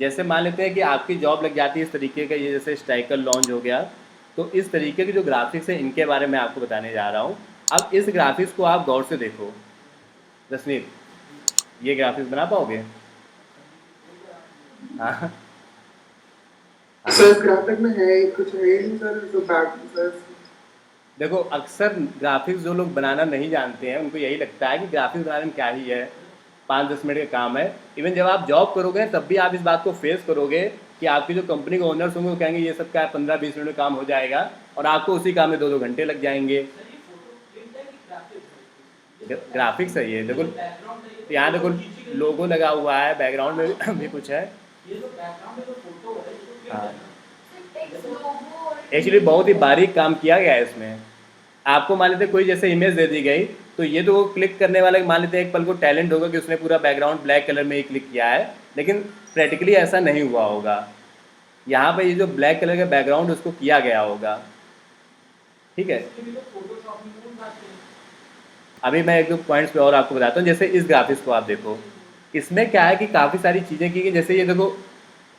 जैसे मान लेते हैं कि आपकी जॉब लग जाती है इस तरीके का, ये जैसे स्ट्राइकर लॉन्च हो गया, तो इस तरीके के जो ग्राफिक्स हैं इनके बारे में आपको बताने जा रहा हूँ। अब इस ग्राफिक्स को आप गौर से देखो। जसमीत, ये ग्राफिक्स बना पाओगे? हाँ हाँ। सर ग्राफिक में है कुछ है ही नहीं सर, तो बैक सर। देखो, अक्सर ग्राफिक्स जो लोग बनाना नहीं जानते हैं उनको यही लगता है कि ग्राफिक्स बनाने में क्या ही है, 5-10 मिनट का काम है। इवन जब आप जॉब करोगे तब भी आप इस बात को फेस करोगे कि आपके जो कंपनी के ओनर्स होंगे वो कहेंगे ये सब क्या 15-20 मिनट में काम हो जाएगा, और आपको उसी काम में 2-2 घंटे लग जाएंगे। ग्राफिक्स है ये देखो, यहाँ देखो लोगो लगा हुआ है, बैकग्राउंड में भी कुछ है। हाँ, एक्चुअली बहुत ही बारीक काम किया गया है इसमें। आपको मान लेते कोई जैसे इमेज दे दी गई, तो ये तो वो क्लिक करने वाला मान लेते हैं एक पल को टैलेंट होगा कि उसने पूरा बैकग्राउंड ब्लैक कलर में ही क्लिक किया है, लेकिन प्रैक्टिकली ऐसा नहीं हुआ होगा। यहाँ पे ये जो ब्लैक कलर का बैकग्राउंड उसको किया गया होगा। ठीक है, अभी मैं एक दो पॉइंट्स पे और आपको बताता हूँ। जैसे इस ग्राफिक्स को आप देखो, इसमें क्या है कि काफ़ी सारी चीज़ें की गई। जैसे ये देखो,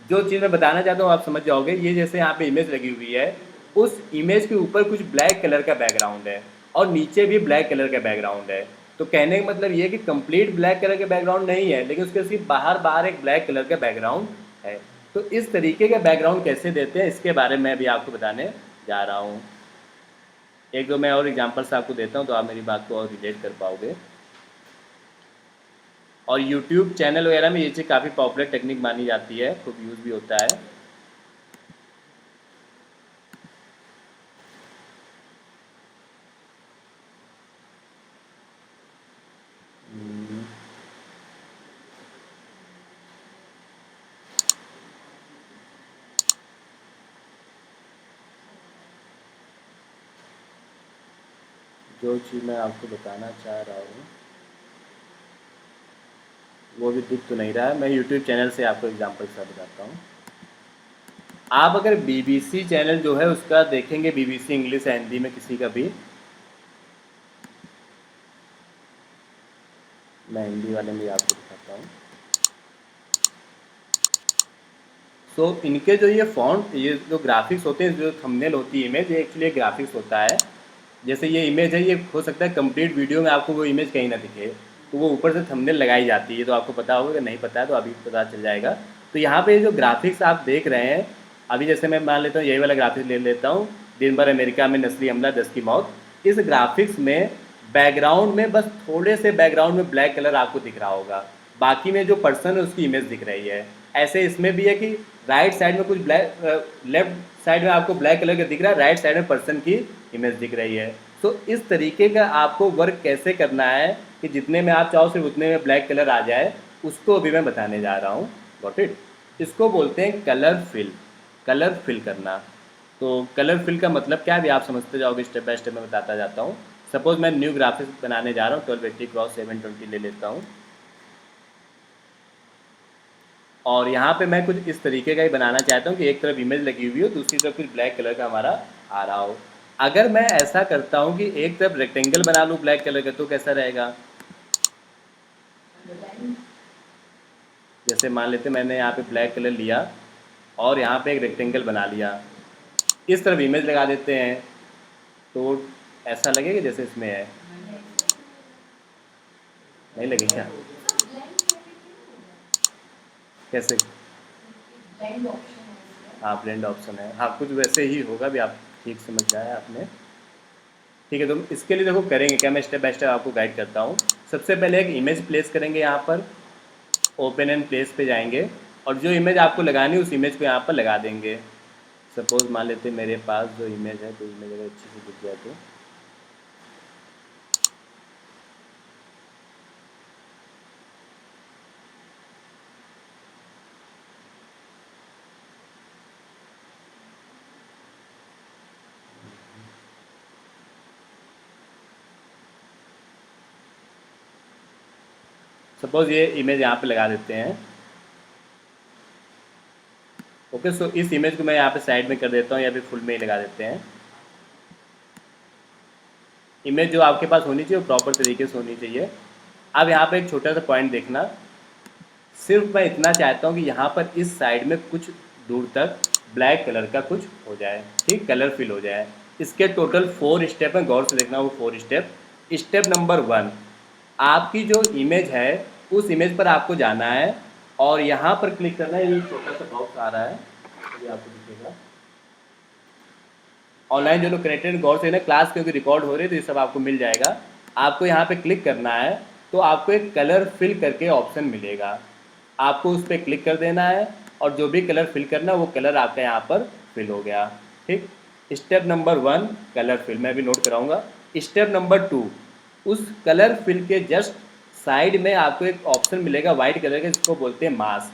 जो चीज़ मैं बताना चाहता हूँ आप समझ जाओगे। ये जैसे यहाँ पे इमेज लगी हुई है, उस इमेज के ऊपर कुछ ब्लैक कलर का बैकग्राउंड है और नीचे भी ब्लैक कलर का बैकग्राउंड है। तो कहने का मतलब ये है कि कंप्लीट ब्लैक कलर का बैकग्राउंड नहीं है, लेकिन उसके सिर्फ बाहर बाहर एक ब्लैक कलर का बैकग्राउंड है। तो इस तरीके का बैकग्राउंड कैसे देते हैं इसके बारे में भी आपको बताने जा रहा हूँ। एक दो मैं और एग्जांपल्स आपको देता हूँ तो आप मेरी बात को और रिलेट कर पाओगे। और यूट्यूब चैनल वगैरह में ये चीज़ काफ़ी पॉपुलर टेक्निक मानी जाती है, खूब यूज़ भी होता है। जो चीज़ मैं आपको बताना चाह रहा हूँ वो भी दिख तो नहीं रहा है, मैं यूट्यूब चैनल से आपको एग्जांपल से बताता हूँ। आप अगर बीबीसी चैनल जो है उसका देखेंगे, बीबीसी इंग्लिश या हिंदी में किसी का भी, मैं हिंदी वाले में भी आपको दिखाता हूँ। सो इनके जो ये फॉन्ट, ये जो ग्राफिक्स होते हैं, जो थंबनेल होती है इमेज, ये एक्चुअली ग्राफिक्स होता है। जैसे ये इमेज है, ये हो सकता है कंप्लीट वीडियो में आपको वो इमेज कहीं ना दिखे, तो वो ऊपर से थंबनेल लगाई जाती है। तो आपको पता होगा, अगर नहीं पता है तो अभी पता चल जाएगा। तो यहाँ पे जो ग्राफिक्स आप देख रहे हैं, अभी जैसे मैं मान लेता हूँ यही वाला ग्राफिक्स ले लेता हूँ, दिन भर अमेरिका में नस्ली हमला 10 की मौत। इस ग्राफिक्स में बैकग्राउंड में बस थोड़े से बैकग्राउंड में ब्लैक कलर आपको दिख रहा होगा, बाकी में जो पर्सन है उसकी इमेज दिख रही है। ऐसे इसमें भी है कि राइट साइड में कुछ ब्लैक, लेफ्ट साइड में आपको ब्लैक कलर का दिख रहा है, राइट साइड में पर्सन की इमेज दिख रही है। तो इस तरीके का आपको वर्क कैसे करना है कि जितने में आप चाहो सिर्फ उतने में ब्लैक कलर आ जाए, उसको अभी मैं बताने जा रहा हूँ। Got it? इसको बोलते हैं कलर फिल। कलर फिल करना। तो कलर फिल का मतलब क्या है भी आप समझते जाओगे, स्टेप बाय स्टेप मैं बताता जाता हूँ। सपोज मैं न्यू ग्राफिक्स बनाने जा रहा हूँ, 1280 क्रॉस 720 ले लेता हूँ, और यहाँ पे मैं कुछ इस तरीके का ही बनाना चाहता हूँ कि एक तरफ इमेज लगी हुई हो, दूसरी तरफ कुछ ब्लैक कलर का हमारा आ रहा हो। अगर मैं ऐसा करता हूँ कि एक तरफ रेक्टेंगल बना लूँ ब्लैक कलर का, तो कैसा रहेगा? जैसे मान लेते मैंने यहाँ पे ब्लैक कलर लिया और यहाँ पे एक रेक्टेंगल बना लिया, इस तरफ इमेज लगा देते हैं, तो ऐसा लगेगा जैसे इसमें है। नहीं लगे क्या? कैसे? हाँ, ब्लेंड ऑप्शन है, हाँ कुछ वैसे ही होगा भी, आप ठीक समझ जाए आपने। ठीक है, तो इसके लिए देखो करेंगे क्या, मैं स्टेप बाय स्टेप आपको गाइड करता हूँ। सबसे पहले एक इमेज प्लेस करेंगे यहाँ पर, ओपन एंड प्लेस पे जाएंगे, और जो इमेज आपको लगानी है उस इमेज को यहाँ पर लगा देंगे। सपोज मान लेते मेरे पास जो इमेज है, तो इमेज अगर अच्छी से दिख जाए तो सपोज ये इमेज यहाँ पे लगा देते हैं। ओके, सो इस इमेज को मैं यहाँ पे साइड में कर देता हूँ या फिर फुल में ही लगा देते हैं। इमेज जो आपके पास होनी चाहिए वो प्रॉपर तरीके से होनी चाहिए। अब यहाँ पे एक छोटा सा पॉइंट देखना, सिर्फ मैं इतना चाहता हूँ कि यहाँ पर इस साइड में कुछ दूर तक ब्लैक कलर का कुछ हो जाए, ठीक, कलर फिल हो जाए। इसके टोटल 4 स्टेप हैं, गौर से देखना वो 4 स्टेप। स्टेप नंबर 1, आपकी जो इमेज है उस इमेज पर आपको जाना है और यहाँ पर क्लिक करना है। ये छोटा सा बॉक्स आ रहा है, ये आपको दिखेगा। ऑनलाइन जो लोग कनेक्टेड गौर से ना, क्लास क्योंकि रिकॉर्ड हो रही है तो ये सब आपको मिल जाएगा। आपको यहाँ पे क्लिक करना है तो आपको एक कलर फिल करके ऑप्शन मिलेगा, आपको उस पर क्लिक कर देना है और जो भी कलर फिल करना वो कलर आपका यहाँ पर फिल हो गया, ठीक। स्टेप नंबर 1 कलर फिल, मैं भी नोट कराऊंगा। स्टेप नंबर 2, उस कलर फिल के जस्ट साइड में आपको एक ऑप्शन मिलेगा वाइट कलर का, जिसको बोलते हैं मास्क,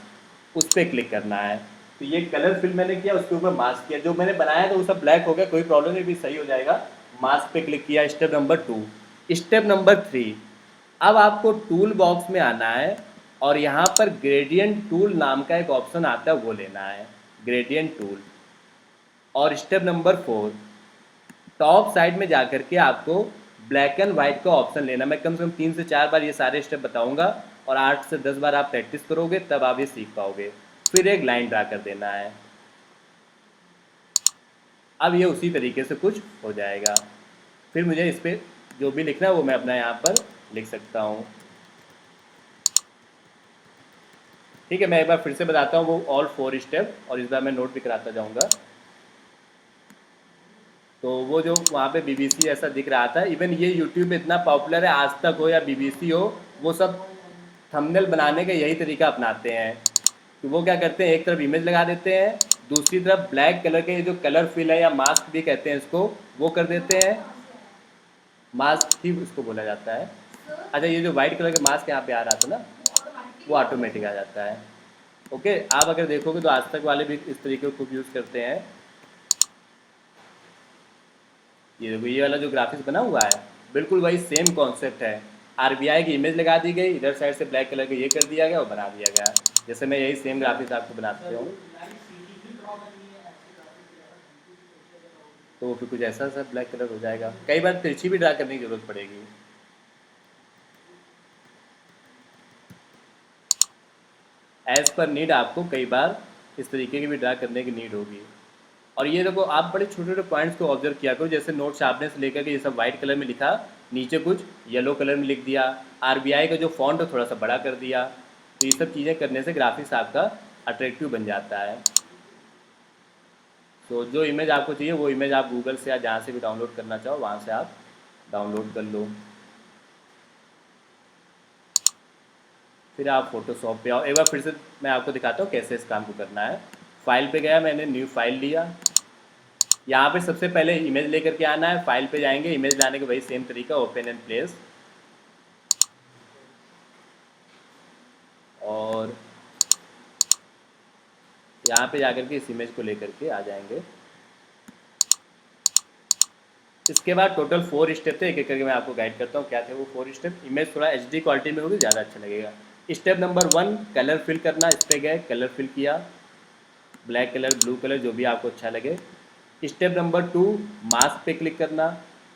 उस पर क्लिक करना है। तो ये कलर फिल मैंने किया, उसके ऊपर मास्क किया, जो मैंने बनाया था वो सब ब्लैक हो गया, कोई प्रॉब्लम नहीं, भी सही हो जाएगा। मास्क पे क्लिक किया, स्टेप नंबर 2। स्टेप नंबर 3, अब आपको टूल बॉक्स में आना है और यहाँ पर ग्रेडियंट टूल नाम का एक ऑप्शन आता है, वो लेना है, ग्रेडियंट टूल। और स्टेप नंबर 4, टॉप साइड में जाकर के आपको ब्लैक एंड वाइट का ऑप्शन लेना। मैं कम से कम 3 से 4 बार ये सारे स्टेप बताऊंगा और 8 से 10 बार आप प्रैक्टिस करोगे तब आप ये सीख पाओगे। फिर एक लाइन ड्रा कर देना है। अब ये उसी तरीके से कुछ हो जाएगा। फिर मुझे इस पर जो भी लिखना है वो मैं अपना यहाँ पर लिख सकता हूँ, ठीक है। मैं एक बार फिर से बताता हूँ वो ऑल 4 स्टेप, और इस बार मैं नोट भी कराता जाऊँगा। तो वो जो वहाँ पे BBC ऐसा दिख रहा था, इवन ये यूट्यूब पे इतना पॉपुलर है, आज तक हो या BBC हो, वो सब थंबनेल बनाने का यही तरीका अपनाते हैं कि वो क्या करते हैं, एक तरफ इमेज लगा देते हैं, दूसरी तरफ ब्लैक कलर के जो कलर फिल है या मास्क भी कहते हैं इसको, वो कर देते हैं। मास्क ही उसको बोला जाता है। अच्छा, ये जो वाइट कलर का मास्क यहाँ पे आ रहा था ना, वो ऑटोमेटिक आ जाता है। ओके, आप अगर देखोगे तो आज तक वाले भी इस तरीके को खूब यूज़ करते हैं। ये देखो, ये वाला जो ग्राफिक्स बना हुआ है बिल्कुल वही सेम कॉन्सेप्ट है। RBI की इमेज लगा दी गई, इधर साइड से ब्लैक कलर का ये कर दिया गया और बना दिया गया। जैसे मैं यही सेम ग्राफिक्स आपको बनाते हूँ, तो फिर कुछ ऐसा सा ब्लैक कलर हो जाएगा। कई बार तिरछी भी ड्रा करने की ज़रूरत पड़ेगी। एज़ पर नीड आपको कई बार इस तरीके की भी ड्रा करने की नीड होगी। और ये देखो, आप बड़े छोटे छोटे पॉइंट्स को ऑब्जर्व किया करो, जैसे नोट शार्पनेस लेकर के ये सब वाइट कलर में लिखा, नीचे कुछ येलो कलर में लिख दिया, RBI का जो फॉन्ट है थोड़ा सा बड़ा कर दिया। तो ये सब चीज़ें करने से ग्राफिक्स आपका अट्रैक्टिव बन जाता है। तो जो इमेज आपको चाहिए वो इमेज आप गूगल से या जहाँ से भी डाउनलोड करना चाहो वहाँ से आप डाउनलोड कर लो। फिर आप फोटोशॉप पे आओ। एक बार फिर से मैं आपको दिखाता हूँ कैसे इस काम को करना है। फाइल पे गया, मैंने न्यू फाइल लिया। यहाँ पे सबसे पहले इमेज लेकर के आना है, फाइल पे जाएंगे, इमेज लाने का वही सेम तरीका, ओपन एंड प्लेस। और यहाँ पे जाकर के इस इमेज को लेकर के आ जाएंगे। इसके बाद टोटल 4 स्टेप थे, एक एक करके मैं आपको गाइड करता हूँ क्या थे वो 4 स्टेप। इमेज थोड़ा HD क्वालिटी में होगी, ज़्यादा अच्छा लगेगा। स्टेप नंबर 1 कलर फिल करना, इस पर गए, कलर फिल किया, ब्लैक कलर, ब्लू कलर, जो भी आपको अच्छा लगे। स्टेप नंबर 2 मास्क पे क्लिक करना।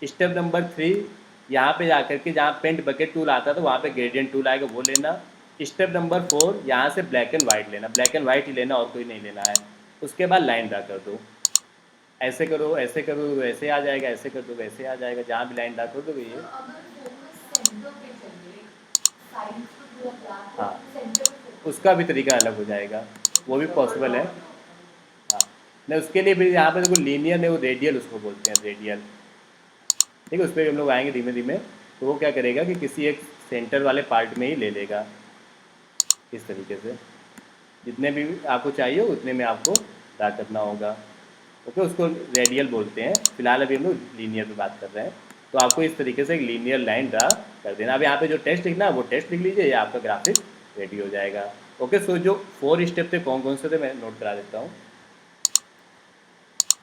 स्टेप नंबर 3 यहाँ पे जाकर के जहाँ पेंट बकेट टूल आता था वहाँ पे ग्रेडियंट टूल आएगा, वो लेना। स्टेप नंबर 4 यहाँ से ब्लैक एंड वाइट लेना, ब्लैक एंड वाइट ही लेना और कोई नहीं लेना है। उसके बाद लाइन ड्रा कर दो, ऐसे करो, ऐसे करो तो ऐसे आ जाएगा, ऐसे कर दो वैसे आ जाएगा, जहाँ भी लाइन ड्रा कर दोगे ये। हाँ, उसका भी तरीका अलग हो जाएगा, वो भी पॉसिबल है। हाँ, नहीं उसके लिए भी यहाँ पे देखो लीनियर नहीं, वो रेडियल उसको बोलते हैं, रेडियल, ठीक है। उस पर भी हम लोग आएंगे धीमे धीमे। तो वो क्या करेगा कि किसी एक सेंटर वाले पार्ट में ही ले लेगा, इस तरीके से जितने भी आपको चाहिए उतने में आपको ड्रा करना होगा। ओके, उसको रेडियल बोलते हैं। फिलहाल अभी हम लोग लीनियर पे बात कर रहे हैं। तो आपको इस तरीके से एक लीनियर लाइन ड्रा कर देना। अब यहाँ पे जो टेस्ट लिखना है वो टेस्ट लिख लीजिए, या आपका ग्राफिक रेडी हो जाएगा। ओके, सो जो 4 स्टेप थे कौन कौन से थे मैं नोट करा देता हूँ।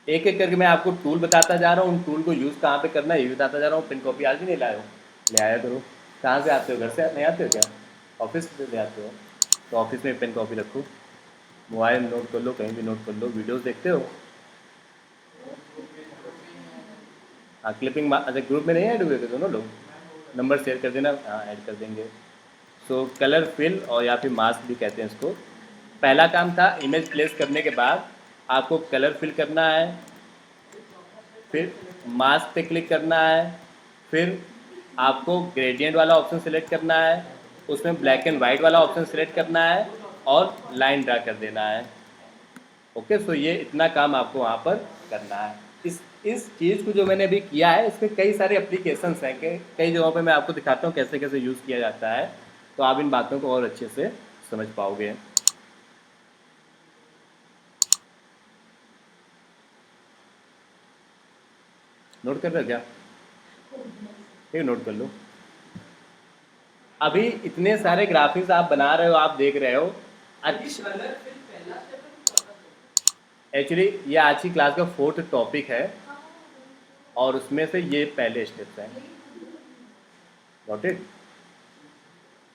एक एक करके मैं आपको टूल बताता जा रहा हूँ, उन टूल को यूज़ कहाँ पे करना है ये बताता जा रहा हूँ। पिन कॉपी आज भी नहीं लाए हो, ले आया करो। कहाँ से आते हो, घर से नहीं आते हो क्या? ऑफिस से ले आते हो तो ऑफिस में पेन कॉपी रखो, मोबाइल में नोट कर लो, कहीं भी नोट कर लो। वीडियोस देखते हो? हाँ क्लिपिंग, अच्छा ग्रुप में नहीं ऐड हुए थे दोनों लोग? नंबर शेयर कर देना, हाँ ऐड कर देंगे। सो कलर फिल और या फिर मास्क भी कहते हैं इसको। पहला काम था इमेज प्लेस करने के बाद आपको कलर फिल करना है, फिर मास्क पे क्लिक करना है, फिर आपको ग्रेडियंट वाला ऑप्शन सेलेक्ट करना है, उसमें ब्लैक एंड वाइट वाला ऑप्शन सेलेक्ट करना है और लाइन ड्रा कर देना है। ओके, सो ये इतना काम आपको वहाँ पर करना है। इस चीज़ को जो मैंने अभी किया है इसमें कई सारे एप्लीकेशंस हैं कि कई जगहों पे मैं आपको दिखाता हूँ कैसे कैसे यूज़ किया जाता है, तो आप इन बातों को और अच्छे से समझ पाओगे। नोट कर रहे हो क्या? ठीक है, नोट कर लो। अभी इतने सारे ग्राफिक्स आप बना रहे हो, आप देख रहे हो। अच्छा, एक्चुअली ये आज की क्लास का 4th टॉपिक है और उसमें से ये पहले स्टेप्स हैं। Got it?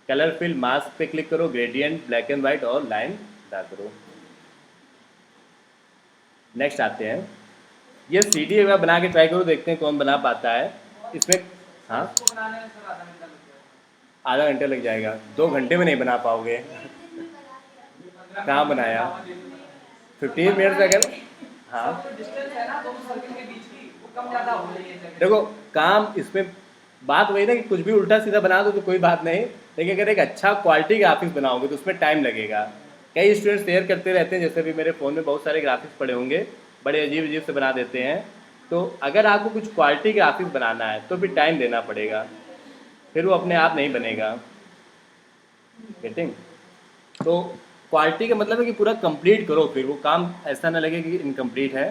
Colour fill, mask पे क्लिक करो, ग्रेडियंट, ब्लैक एंड वाइट और लाइन ड्रा करो। नेक्स्ट आते हैं, ये सीडी एक बार बना के ट्राई करो, देखते हैं कौन बना पाता है इसमें। हाँ, आधा घंटा लग जाएगा, 2 घंटे में नहीं बना पाओगे। कहाँ बनाया? 15 मिनट अगर, हाँ देखो काम इसमें बात वही ना कि कुछ भी उल्टा सीधा बना दो तो कोई बात नहीं, लेकिन अगर एक अच्छा क्वालिटी ग्राफिक्स बनाओगे तो उसमें टाइम लगेगा। कई स्टूडेंट शेयर करते रहते हैं, जैसे भी मेरे फ़ोन में बहुत सारे ग्राफिक्स पड़े होंगे, बड़े अजीब अजीब से बना देते हैं। तो अगर आपको कुछ क्वालिटी ग्राफिक्स बनाना है तो फिर टाइम देना पड़ेगा, फिर वो अपने आप नहीं बनेगा। गेटिंग? तो क्वालिटी का मतलब है कि पूरा कंप्लीट करो, फिर वो काम ऐसा ना लगे कि इनकम्प्लीट है।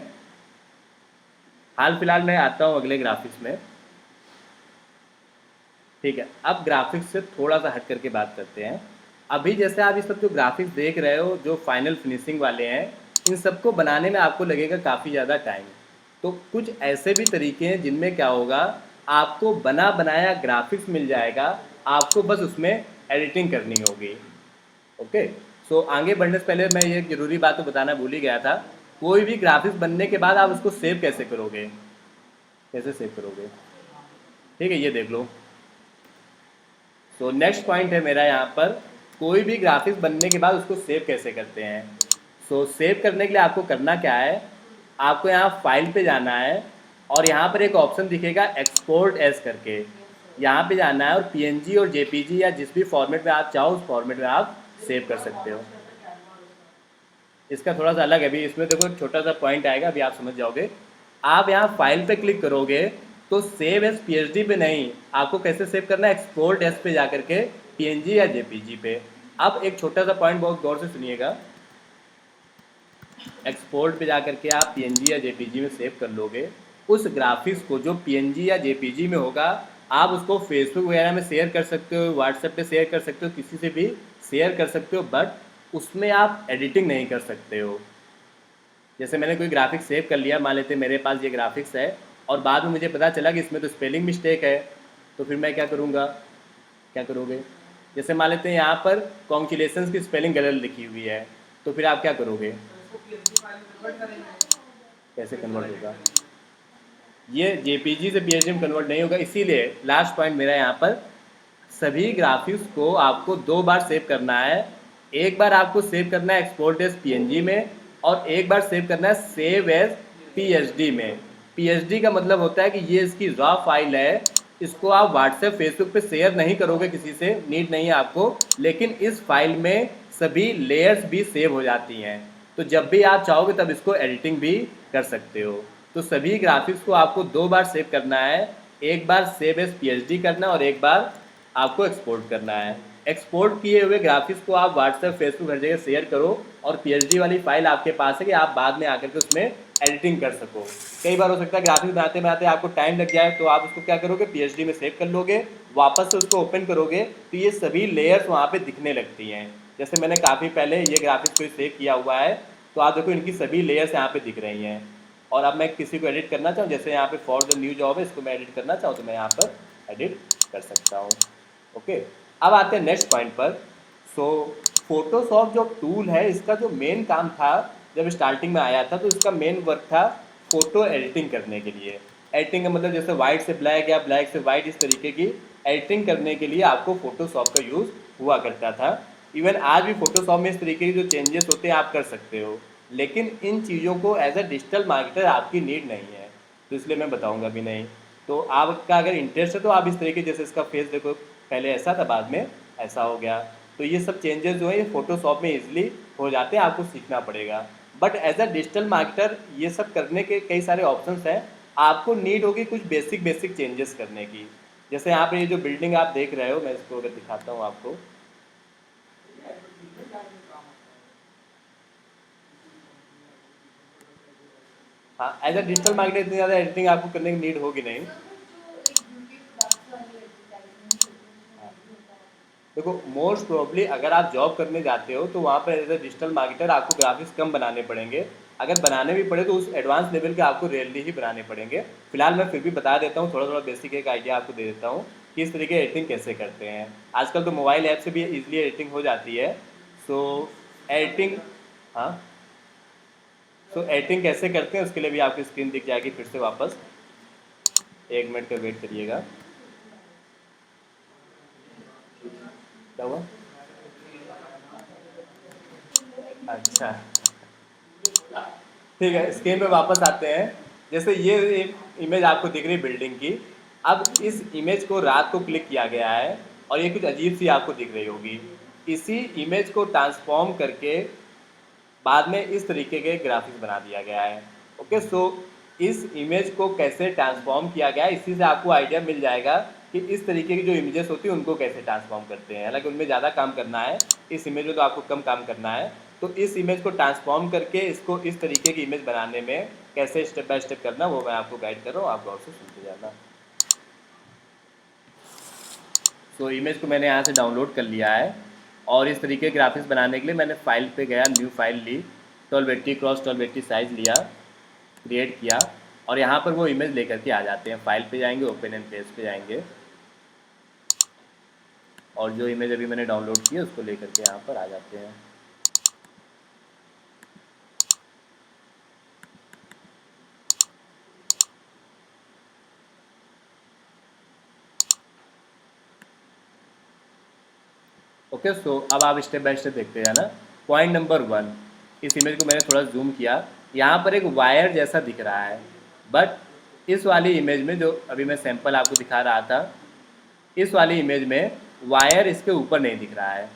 हाल फिलहाल मैं आता हूँ अगले ग्राफिक्स में। ठीक है, अब ग्राफिक्स से थोड़ा सा हट करके बात करते हैं। अभी जैसे आप इस सब जो ग्राफिक्स देख रहे हो जो फाइनल फिनिशिंग वाले हैं, इन सबको बनाने में आपको लगेगा काफ़ी ज़्यादा टाइम। तो कुछ ऐसे भी तरीके हैं जिनमें क्या होगा, आपको बना बनाया ग्राफिक्स मिल जाएगा, आपको बस उसमें एडिटिंग करनी होगी। ओके, सो आगे बढ़ने से पहले मैं ये ज़रूरी बात तो बताना भूल ही गया था। कोई भी ग्राफिक्स बनने के बाद आप उसको सेव कैसे करोगे, कैसे सेव करोगे? ठीक है, ये देख लो। तो नेक्स्ट पॉइंट है मेरा यहाँ पर, कोई भी ग्राफिक्स बनने के बाद उसको सेव कैसे करते हैं। सो सेव करने के लिए आपको करना क्या है, आपको यहाँ फाइल पे जाना है और यहाँ पर एक ऑप्शन दिखेगा एक्सपोर्ट एज करके, यहाँ पे जाना है और पीएनजी और जेपीजी या जिस भी फॉर्मेट में आप चाहो उस फॉर्मेट में आप सेव कर सकते हो। इसका थोड़ा सा अलग है, अभी इसमें देखो एक छोटा सा पॉइंट आएगा, अभी आप समझ जाओगे। आप यहाँ फाइल पे क्लिक करोगे तो सेव एज पीएचडी पे नहीं, आपको कैसे सेव करना है, एक्सपोर्ट एज पे जाकर के पीएनजी या जेपीजी पे। अब एक छोटा सा पॉइंट बहुत गौर से सुनिएगा, एक्सपोर्ट पे जाकर के आप पीएनजी या जेपीजी में सेव कर लोगे। उस ग्राफिक्स को जो पीएनजी या जेपीजी में होगा, आप उसको फेसबुक वगैरह में शेयर कर सकते हो, व्हाट्सएप पे शेयर कर सकते हो, किसी से भी शेयर कर सकते हो, बट उसमें आप एडिटिंग नहीं कर सकते हो। जैसे मैंने कोई ग्राफिक्स सेव कर लिया, मान लेते मेरे पास ये ग्राफिक्स है और बाद में मुझे पता चला कि इसमें तो स्पेलिंग मिस्टेक है, तो फिर मैं क्या करूँगा, क्या करोगे? जैसे मान लेते हैं यहाँ पर कॉन्ग्रेचुलेशंस की स्पेलिंग गलत लिखी हुई है, तो फिर आप क्या करोगे, कैसे कन्वर्ट होगा? ये जेपीजी से पीएचडी में कन्वर्ट नहीं होगा। इसीलिए लास्ट पॉइंट मेरा यहाँ पर, सभी ग्राफिक्स को आपको 2 बार सेव करना है। एक बार आपको सेव करना है एक्सपोर्ट एज पीएनजी में और एक बार सेव करना है सेव एज पीएचडी में। पीएचडी का मतलब होता है कि ये इसकी रॉ फाइल है, इसको आप व्हाट्सएप फेसबुक पे शेयर नहीं करोगे किसी से, नीड नहीं है आपको, लेकिन इस फाइल में सभी लेयर्स भी सेव हो जाती हैं, तो जब भी आप चाहोगे तब इसको एडिटिंग भी कर सकते हो। तो सभी ग्राफिक्स को आपको 2 बार सेव करना है, एक बार सेव एज पीएचडी करना और एक बार आपको एक्सपोर्ट करना है। एक्सपोर्ट किए हुए ग्राफिक्स को आप व्हाट्सएप फेसबुक हर जगह शेयर करो और पीएचडी वाली फाइल आपके पास है कि आप बाद में आकर के उसमें एडिटिंग कर सको। कई बार हो सकता है ग्राफिक्स बनाते बनाते आपको टाइम लग जाए, तो आप उसको क्या करोगे, पीएचडी में सेव कर लोगे, वापस से उसको ओपन करोगे तो ये सभी लेयर्स वहाँ पे दिखने लगती हैं। जैसे मैंने काफ़ी पहले ये ग्राफिक्स को सेव किया हुआ है, तो आप देखो इनकी सभी लेयर्स यहाँ पे दिख रही हैं। और अब मैं किसी को एडिट करना चाहूँ, जैसे यहाँ पे फॉर द न्यू जॉब है, इसको मैं एडिट करना चाहूँ तो मैं यहाँ पर एडिट कर सकता हूँ। ओके, अब आते हैं नेक्स्ट पॉइंट पर। सो फोटोशॉप जो टूल है, इसका जो मेन काम था जब स्टार्टिंग में आया था, तो इसका मेन वर्क था फ़ोटो एडिटिंग करने के लिए। एडिटिंग का मतलब जैसे वाइट से ब्लैक या ब्लैक से वाइट, इस तरीके की एडिटिंग करने के लिए आपको फोटोशॉप का यूज़ हुआ करता था। इवन आज भी फोटोशॉप में इस तरीके के जो चेंजेस होते हैं आप कर सकते हो, लेकिन इन चीज़ों को एज अ डिजिटल मार्केटर आपकी नीड नहीं है, तो इसलिए मैं बताऊंगा भी नहीं। तो आपका अगर इंटरेस्ट है तो आप इस तरीके, जैसे इसका फेस देखो, पहले ऐसा था बाद में ऐसा हो गया, तो ये सब चेंजेस जो है ये फोटोशॉप में इजीली हो जाते हैं, आपको सीखना पड़ेगा। But as a digital marketer ये सब करने के कई सारे ऑप्शंस हैं। आपको नीड होगी कुछ बेसिक बेसिक चेंजेस करने की। जैसे यहाँ पे ये जो बिल्डिंग आप देख रहे हो, मैं इसको अगर दिखाता हूँ आपको। हाँ, एज अ डिजिटल मार्केटर इतनी ज़्यादा एडिटिंग आपको करने की नीड होगी नहीं। देखो, मोस्ट प्रोबली अगर आप जॉब करने जाते हो तो वहाँ पर एज अ डिजिटल मार्केटर आपको ग्राफिक्स कम बनाने पड़ेंगे। अगर बनाने भी पड़े तो उस एडवांस लेवल के आपको रियली ही बनाने पड़ेंगे। फिलहाल मैं फिर भी बता देता हूँ, थोड़ा थोड़ा बेसिक एक आइडिया आपको दे देता हूँ कि इस तरीके एडिटिंग कैसे करते हैं। आजकल तो मोबाइल ऐप से भी इजीली एडिटिंग हो जाती है। सो एडिटिंग, हाँ, सो एडिटिंग कैसे करते हैं उसके लिए भी आपकी स्क्रीन दिख जाएगी फिर से वापस। 1 मिनट का वेट करिएगा। क्या हुआ? अच्छा, ठीक है, स्क्रीन पे वापस आते हैं। जैसे ये एक इमेज आपको दिख रही है बिल्डिंग की। अब इस इमेज को रात को क्लिक किया गया है और ये कुछ अजीब सी आपको दिख रही होगी। इसी इमेज को ट्रांसफॉर्म करके बाद में इस तरीके के ग्राफिक्स बना दिया गया है। ओके, सो इस इमेज को कैसे ट्रांसफॉर्म किया गया है, इसी से आपको आइडिया मिल जाएगा कि इस तरीके की जो इमेजेस होती है उनको कैसे ट्रांसफॉर्म करते हैं। हालांकि उनमें ज़्यादा काम करना है, इस इमेज में तो आपको कम काम करना है। तो इस इमेज को ट्रांसफॉर्म करके इसको इस तरीके की इमेज बनाने में कैसे स्टेप बाय स्टेप करना, वो मैं आपको गाइड कर रहा हूँ, आप गौर से सुनते जाना। सो इमेज को मैंने यहाँ से डाउनलोड कर लिया है और इस तरीके ग्राफिक्स बनाने के लिए मैंने फाइल पे गया, न्यू फाइल ली, 1280 क्रॉस 1280 साइज़ लिया, क्रिएट किया और यहाँ पर वो इमेज लेकर के आ जाते हैं। फाइल पे जाएंगे, ओपन एंड पेज पे जाएंगे और जो इमेज अभी मैंने डाउनलोड की है उसको लेकर के यहाँ पर आ जाते हैं। ओके, सो अब आप स्टेप बाय स्टेप देखते जाना। पॉइंट नंबर 1, इस इमेज को मैंने थोड़ा जूम किया, यहाँ पर एक वायर जैसा दिख रहा है, बट इस वाली इमेज में जो अभी मैं सैंपल आपको दिखा रहा था, इस वाली इमेज में वायर इसके ऊपर नहीं दिख रहा है,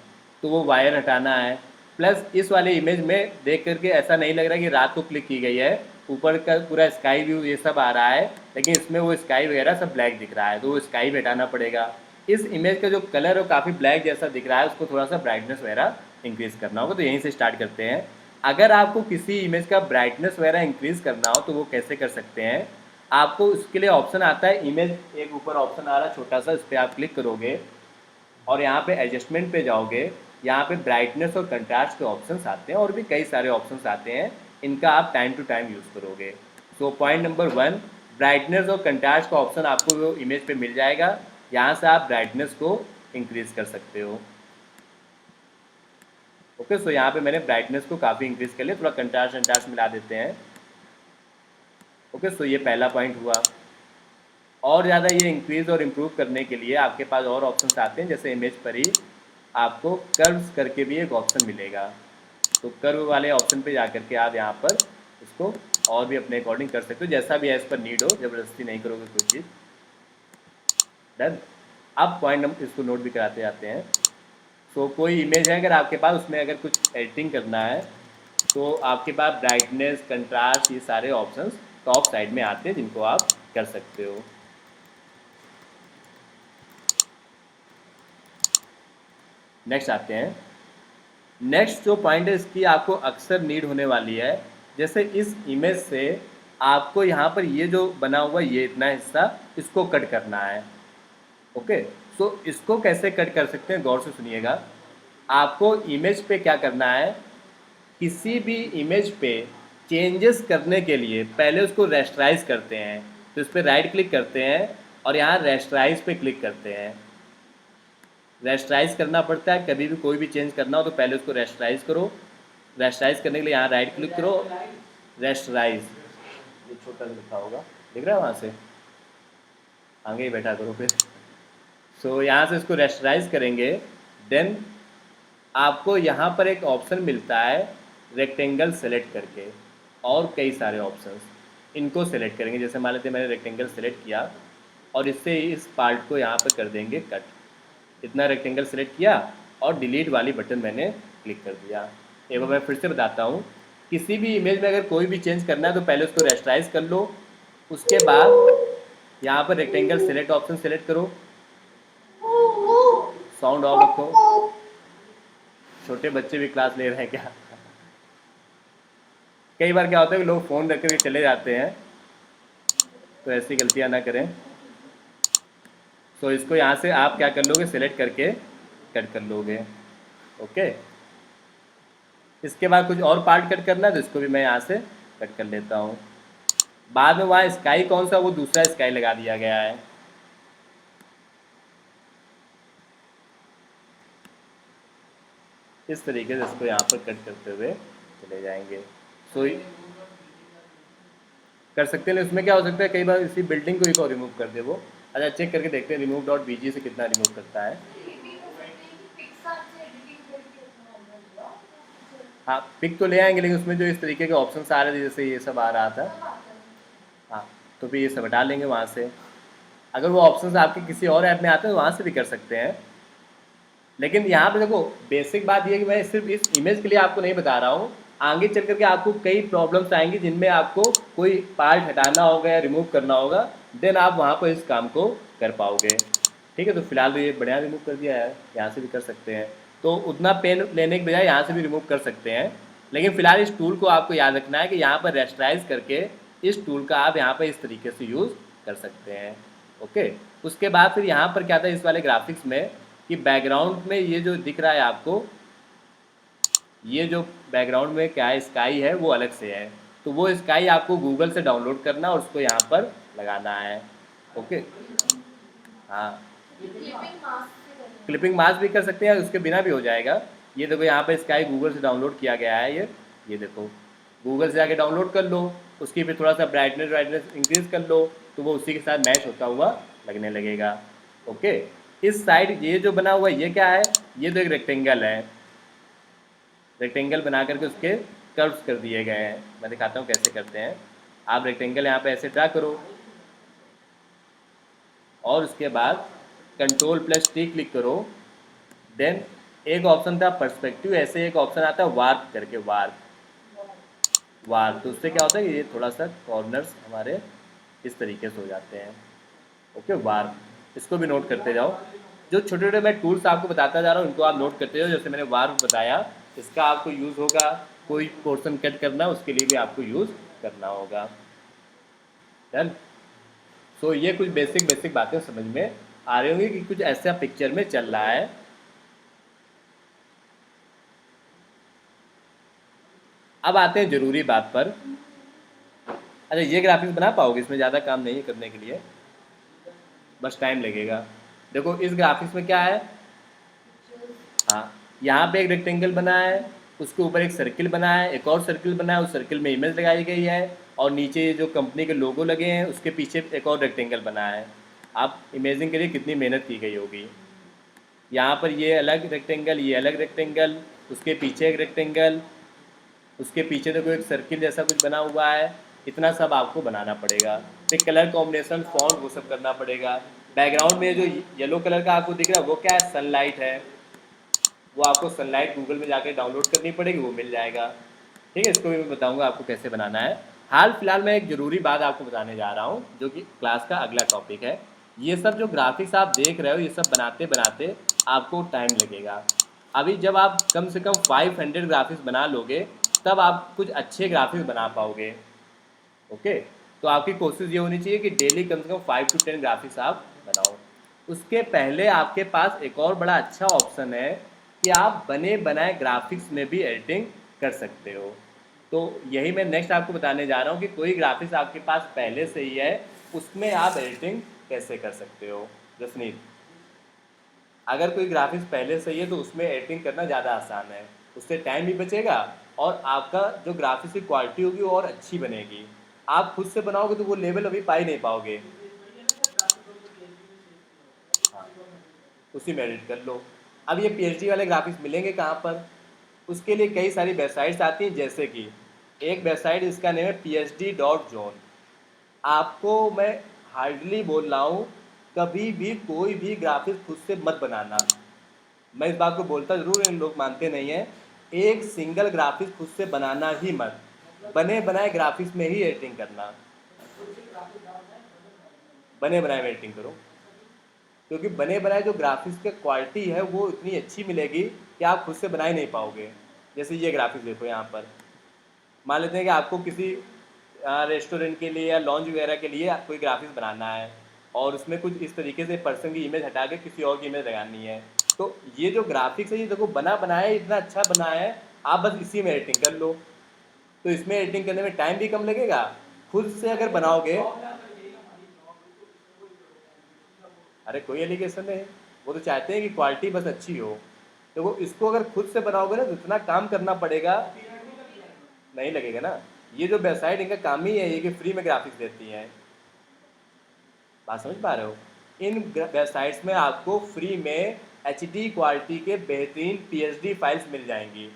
तो वो वायर हटाना है। प्लस इस वाली इमेज में देख करके ऐसा नहीं लग रहा कि रात को क्लिक की गई है, ऊपर का पूरा स्काई व्यू ये सब आ रहा है, लेकिन इसमें वो स्काई वगैरह सब ब्लैक दिख रहा है, तो वो स्काई भी हटाना पड़ेगा। इस इमेज का जो कलर है वो काफ़ी ब्लैक जैसा दिख रहा है, उसको थोड़ा सा ब्राइटनेस वगैरह इंक्रीज़ करना होगा। तो यहीं से स्टार्ट करते हैं। अगर आपको किसी इमेज का ब्राइटनेस वगैरह इंक्रीज़ करना हो तो वो कैसे कर सकते हैं, आपको उसके लिए ऑप्शन आता है इमेज, एक ऊपर ऑप्शन आ रहा है छोटा सा, इस पर आप क्लिक करोगे और यहाँ पे एडजस्टमेंट पे जाओगे। यहाँ पे ब्राइटनेस और कंट्रास्ट के ऑप्शंस आते हैं और भी कई सारे ऑप्शंस आते हैं, इनका आप टाइम टू टाइम यूज़ करोगे। सो पॉइंट नंबर 1, ब्राइटनेस और कंट्रास्ट का ऑप्शन आपको वो इमेज पे मिल जाएगा, यहाँ से आप ब्राइटनेस को इंक्रीज़ कर सकते हो। ओके, सो यहाँ पे मैंने ब्राइटनेस को काफ़ी इंक्रीज़ कर लिया, थोड़ा कंट्रास्ट मिला देते हैं। ओके, सो ये पहला पॉइंट हुआ। और ज़्यादा ये इंक्रीज़ और इम्प्रूव करने के लिए आपके पास और ऑप्शंस आते हैं, जैसे इमेज पर ही आपको कर्व्स करके भी एक ऑप्शन मिलेगा, तो कर्व वाले ऑप्शन पे जा करके आप यहाँ पर इसको और भी अपने अकॉर्डिंग कर सकते हो, जैसा भी एज पर नीड हो, ज़बरदस्ती नहीं करोगे कोई चीज़। डन। अब पॉइंट नंबर, इसको नोट भी कराते जाते हैं। सो कोई इमेज है अगर आपके पास, उसमें अगर कुछ एडिटिंग करना है तो आपके पास ब्राइटनेस, कंट्रास्ट, ये सारे ऑप्शंस टॉप साइड में आते हैं जिनको आप कर सकते हो। नेक्स्ट आते हैं। नेक्स्ट जो पॉइंट है इसकी आपको अक्सर नीड होने वाली है। जैसे इस इमेज से आपको यहाँ पर ये जो बना हुआ ये इतना हिस्सा, इसको कट करना है। ओके, सो इसको कैसे कट कर सकते हैं, गौर से सुनिएगा। आपको इमेज पे क्या करना है, किसी भी इमेज पे चेंजेस करने के लिए पहले उसको रेस्टराइज करते हैं। तो इस पर राइट क्लिक करते हैं और यहाँ रेस्टराइज पे क्लिक करते हैं। रेस्टराइज करना पड़ता है, कभी भी कोई भी चेंज करना हो तो पहले उसको रेस्टराइज करो। रेस्टराइज करने के लिए यहाँ राइट क्लिक करो, रेस्टराइज, ये छोटा सा लिखा होगा, दिख रहा है वहाँ से, आगे ही बैठा करो फिर। सो यहाँ से इसको रेस्टराइज करेंगे। देन आपको यहाँ पर एक ऑप्शन मिलता है रेक्टेंगल सेलेक्ट करके, और कई सारे ऑप्शंस, इनको सेलेक्ट करेंगे। जैसे मान लेते हैं मैंने रेक्टेंगल सेलेक्ट किया और इससे इस पार्ट को यहाँ पर कर देंगे कट। इतना रेक्टेंगल सेलेक्ट किया और डिलीट वाली बटन मैंने क्लिक कर दिया। एक बार मैं फिर से बताता हूँ, किसी भी इमेज में अगर कोई भी चेंज करना है तो पहले उसको रेस्टराइज कर लो, उसके बाद यहाँ पर रेक्टेंगल सेलेक्ट ऑप्शन सेलेक्ट करो, साउंड ऑफ रखो। छोटे बच्चे भी क्लास ले रहे हैं क्या? कई बार क्या होता है कि लोग फ़ोन रख कर के चले जाते हैं, तो ऐसी गलतियां ना करें। तो इसको यहाँ से आप क्या कर लोगे, सेलेक्ट करके कट कर लोगे। ओके, इसके बाद कुछ और पार्ट कट करना है तो इसको भी मैं यहाँ से कट कर लेता हूँ। बाद में वहाँ स्काई कौन सा, वो दूसरा स्काई लगा दिया गया है। इस तरीके से इसको यहाँ पर कट करते हुए चले जाएंगे। सो कर सकते हैं, उसमें क्या हो सकता है कई बार इसी बिल्डिंग को एक और रिमूव कर दे वो। अच्छा, चेक करके देखते हैं रिमूव डॉट बीजी से कितना रिमूव करता है। हाँ, पिक तो ले आएंगे, लेकिन उसमें जो इस तरीके के ऑप्शन आ रहे थे जैसे ये सब आ रहा था, हाँ, तो फिर ये सब हटा लेंगे वहाँ से। अगर वो ऑप्शंस आपके किसी और ऐप में आते हैं तो वहाँ से भी कर सकते हैं। लेकिन यहाँ पे देखो, बेसिक बात ये है कि मैं सिर्फ इस इमेज के लिए आपको नहीं बता रहा हूँ, आगे चल करके आपको कई प्रॉब्लम्स आएंगी जिनमें आपको कोई पार्ट हटाना होगा या रिमूव करना होगा, देन आप वहाँ पर इस काम को कर पाओगे। ठीक है, तो फिलहाल तो ये बढ़िया रिमूव कर दिया है, यहाँ से भी कर सकते हैं। तो उतना पेन लेने के बजाय यहाँ से भी रिमूव कर सकते हैं। लेकिन फिलहाल इस टूल को आपको याद रखना है कि यहाँ पर रेस्टराइज करके इस टूल का आप यहाँ पर इस तरीके से यूज़ कर सकते हैं। ओके, उसके बाद फिर यहाँ पर क्या था इस वाले ग्राफिक्स में कि बैकग्राउंड में ये जो दिख रहा है आपको, ये जो बैकग्राउंड में क्या है स्काई है वो अलग से है, तो वो स्काई आपको गूगल से डाउनलोड करना और उसको यहाँ पर लगाना है। ओके, हाँ, क्लिपिंग मास्क भी कर सकते हैं, उसके बिना भी हो जाएगा। ये देखो यहाँ पर स्काई गूगल से डाउनलोड किया गया है, ये देखो, गूगल से जाके डाउनलोड कर लो, उसकी फिर थोड़ा सा ब्राइटनेस इंक्रीज कर लो तो वो उसी के साथ मैच होता हुआ लगने लगेगा। ओके, इस साइड ये जो बना हुआ है ये क्या है, ये तो एक रेक्टेंगल है, रेक्टेंगल बना करके उसके कर्व्स कर दिए गए हैं। मैं दिखाता हूँ कैसे करते हैं। आप रेक्टेंगल यहाँ पे ऐसे ड्रा करो और उसके बाद Ctrl+T क्लिक करो। देन एक ऑप्शन था पर्सपेक्टिव, ऐसे एक ऑप्शन आता है वार्प करके, वार्प, तो उससे क्या होता है कि ये थोड़ा सा कॉर्नर्स हमारे इस तरीके से हो जाते हैं। ओके, वार्प, इसको भी नोट करते जाओ। जो छोटे छोटे मैं टूल्स आपको बताता जा रहा हूँ इनको आप नोट करते जाओ। जैसे मैंने वार्प बताया, इसका आपको यूज़ होगा, कोई पोर्शन कट करना उसके लिए भी आपको यूज़ करना होगा। डन। सो ये कुछ बेसिक बेसिक बातें समझ में आ रही होंगी कि कुछ ऐसा पिक्चर में चल रहा है। अब आते हैं ज़रूरी बात पर। अच्छा, ये ग्राफिक्स बना पाओगे, इसमें ज़्यादा काम नहीं है करने के लिए, बस टाइम लगेगा। देखो इस ग्राफिक्स में क्या है, हाँ, यहाँ पे एक रेक्टेंगल बना है, उसके ऊपर एक सर्किल बना है, एक और सर्किल बना है, उस सर्किल में इमेज लगाई गई है, और नीचे जो कंपनी के लोगो लगे हैं उसके पीछे एक और रेक्टेंगल बना है। आप इमेजिन करिए कितनी मेहनत की गई होगी। यहाँ पर ये अलग रेक्टेंगल, ये अलग रेक्टेंगल, उसके पीछे एक रेक्टेंगल, उसके पीछे देखो एक सर्किल जैसा कुछ बना हुआ है। इतना सब आपको बनाना पड़ेगा, फिर कलर कॉम्बिनेशन, फॉन्ट, वो सब करना पड़ेगा। बैकग्राउंड में जो येलो कलर का आपको दिख रहा है वो क्या है, सनलाइट है, वो आपको सनलाइट गूगल में जाकर डाउनलोड करनी पड़ेगी, वो मिल जाएगा। ठीक है, इसको भी मैं बताऊंगा आपको कैसे बनाना है। हाल फिलहाल मैं एक ज़रूरी बात आपको बताने जा रहा हूँ जो कि क्लास का अगला टॉपिक है। ये सब जो ग्राफिक्स आप देख रहे हो ये सब बनाते बनाते आपको टाइम लगेगा। अभी जब आप कम से कम 500 ग्राफिक्स बना लोगे तब आप कुछ अच्छे ग्राफिक्स बना पाओगे। ओके, तो आपकी कोशिश ये होनी चाहिए कि डेली कम से कम 5 to 10 ग्राफिक्स आप बनाओ। उसके पहले आपके पास एक और बड़ा अच्छा ऑप्शन है कि आप बने बनाए ग्राफिक्स में भी एडिटिंग कर सकते हो। तो यही मैं नेक्स्ट आपको बताने जा रहा हूँ कि कोई ग्राफिक्स आपके पास पहले से ही है उसमें आप एडिटिंग कैसे कर सकते हो। जसनीत, अगर कोई ग्राफिक्स पहले से ही है तो उसमें एडिटिंग करना ज़्यादा आसान है, उससे टाइम भी बचेगा और आपका जो ग्राफिक्स की क्वालिटी होगी वो और अच्छी बनेगी। आप खुद से बनाओगे तो वो लेवल अभी पा ही नहीं पाओगे। हाँ, उसी में एडिट कर लो। अब ये पीएचडी वाले ग्राफिक्स मिलेंगे कहाँ पर? उसके लिए कई सारी वेबसाइट्स आती हैं, जैसे कि एक वेबसाइट इसका नेम है phd.zone। आपको मैं हार्डली बोल रहा हूँ, कभी भी कोई भी ग्राफिक्स खुद से मत बनाना। मैं इस बात को बोलता ज़रूर, इन लोग मानते नहीं हैं। एक सिंगल ग्राफिक्स खुद से बनाना ही मत, बने बनाए ग्राफिक्स में ही एडिटिंग करना। बने बनाए में एडिटिंग करो, क्योंकि बने बनाए जो ग्राफिक्स की क्वालिटी है वो इतनी अच्छी मिलेगी कि आप खुद से बना ही नहीं पाओगे। जैसे ये ग्राफिक्स देखो यहाँ पर, मान लेते हैं कि आपको किसी रेस्टोरेंट के लिए या लॉन्च वगैरह के लिए कोई ग्राफिक्स बनाना है और उसमें कुछ इस तरीके से पर्सन की इमेज हटा के किसी और की इमेज लगानी है, तो ये जो ग्राफिक्स है ये देखो बना बनाया है, इतना अच्छा बना है, आप बस इसी में एडिटिंग कर लो। तो इसमें एडिटिंग करने में टाइम भी कम लगेगा। खुद से अगर बनाओगे, अरे कोई एलिगेशन नहीं, वो तो चाहते हैं कि क्वालिटी बस अच्छी हो। तो वो इसको अगर खुद से बनाओगे ना तो इतना काम करना पड़ेगा, नहीं लगेगा ना। ये जो वेबसाइट इनका काम ही है ये कि फ्री में ग्राफिक्स देती हैं। बात समझ पा रहे हो? इन वेबसाइट्स में आपको फ्री में एचडी क्वालिटी के बेहतरीन पीएचडी फाइल्स मिल जाएंगी।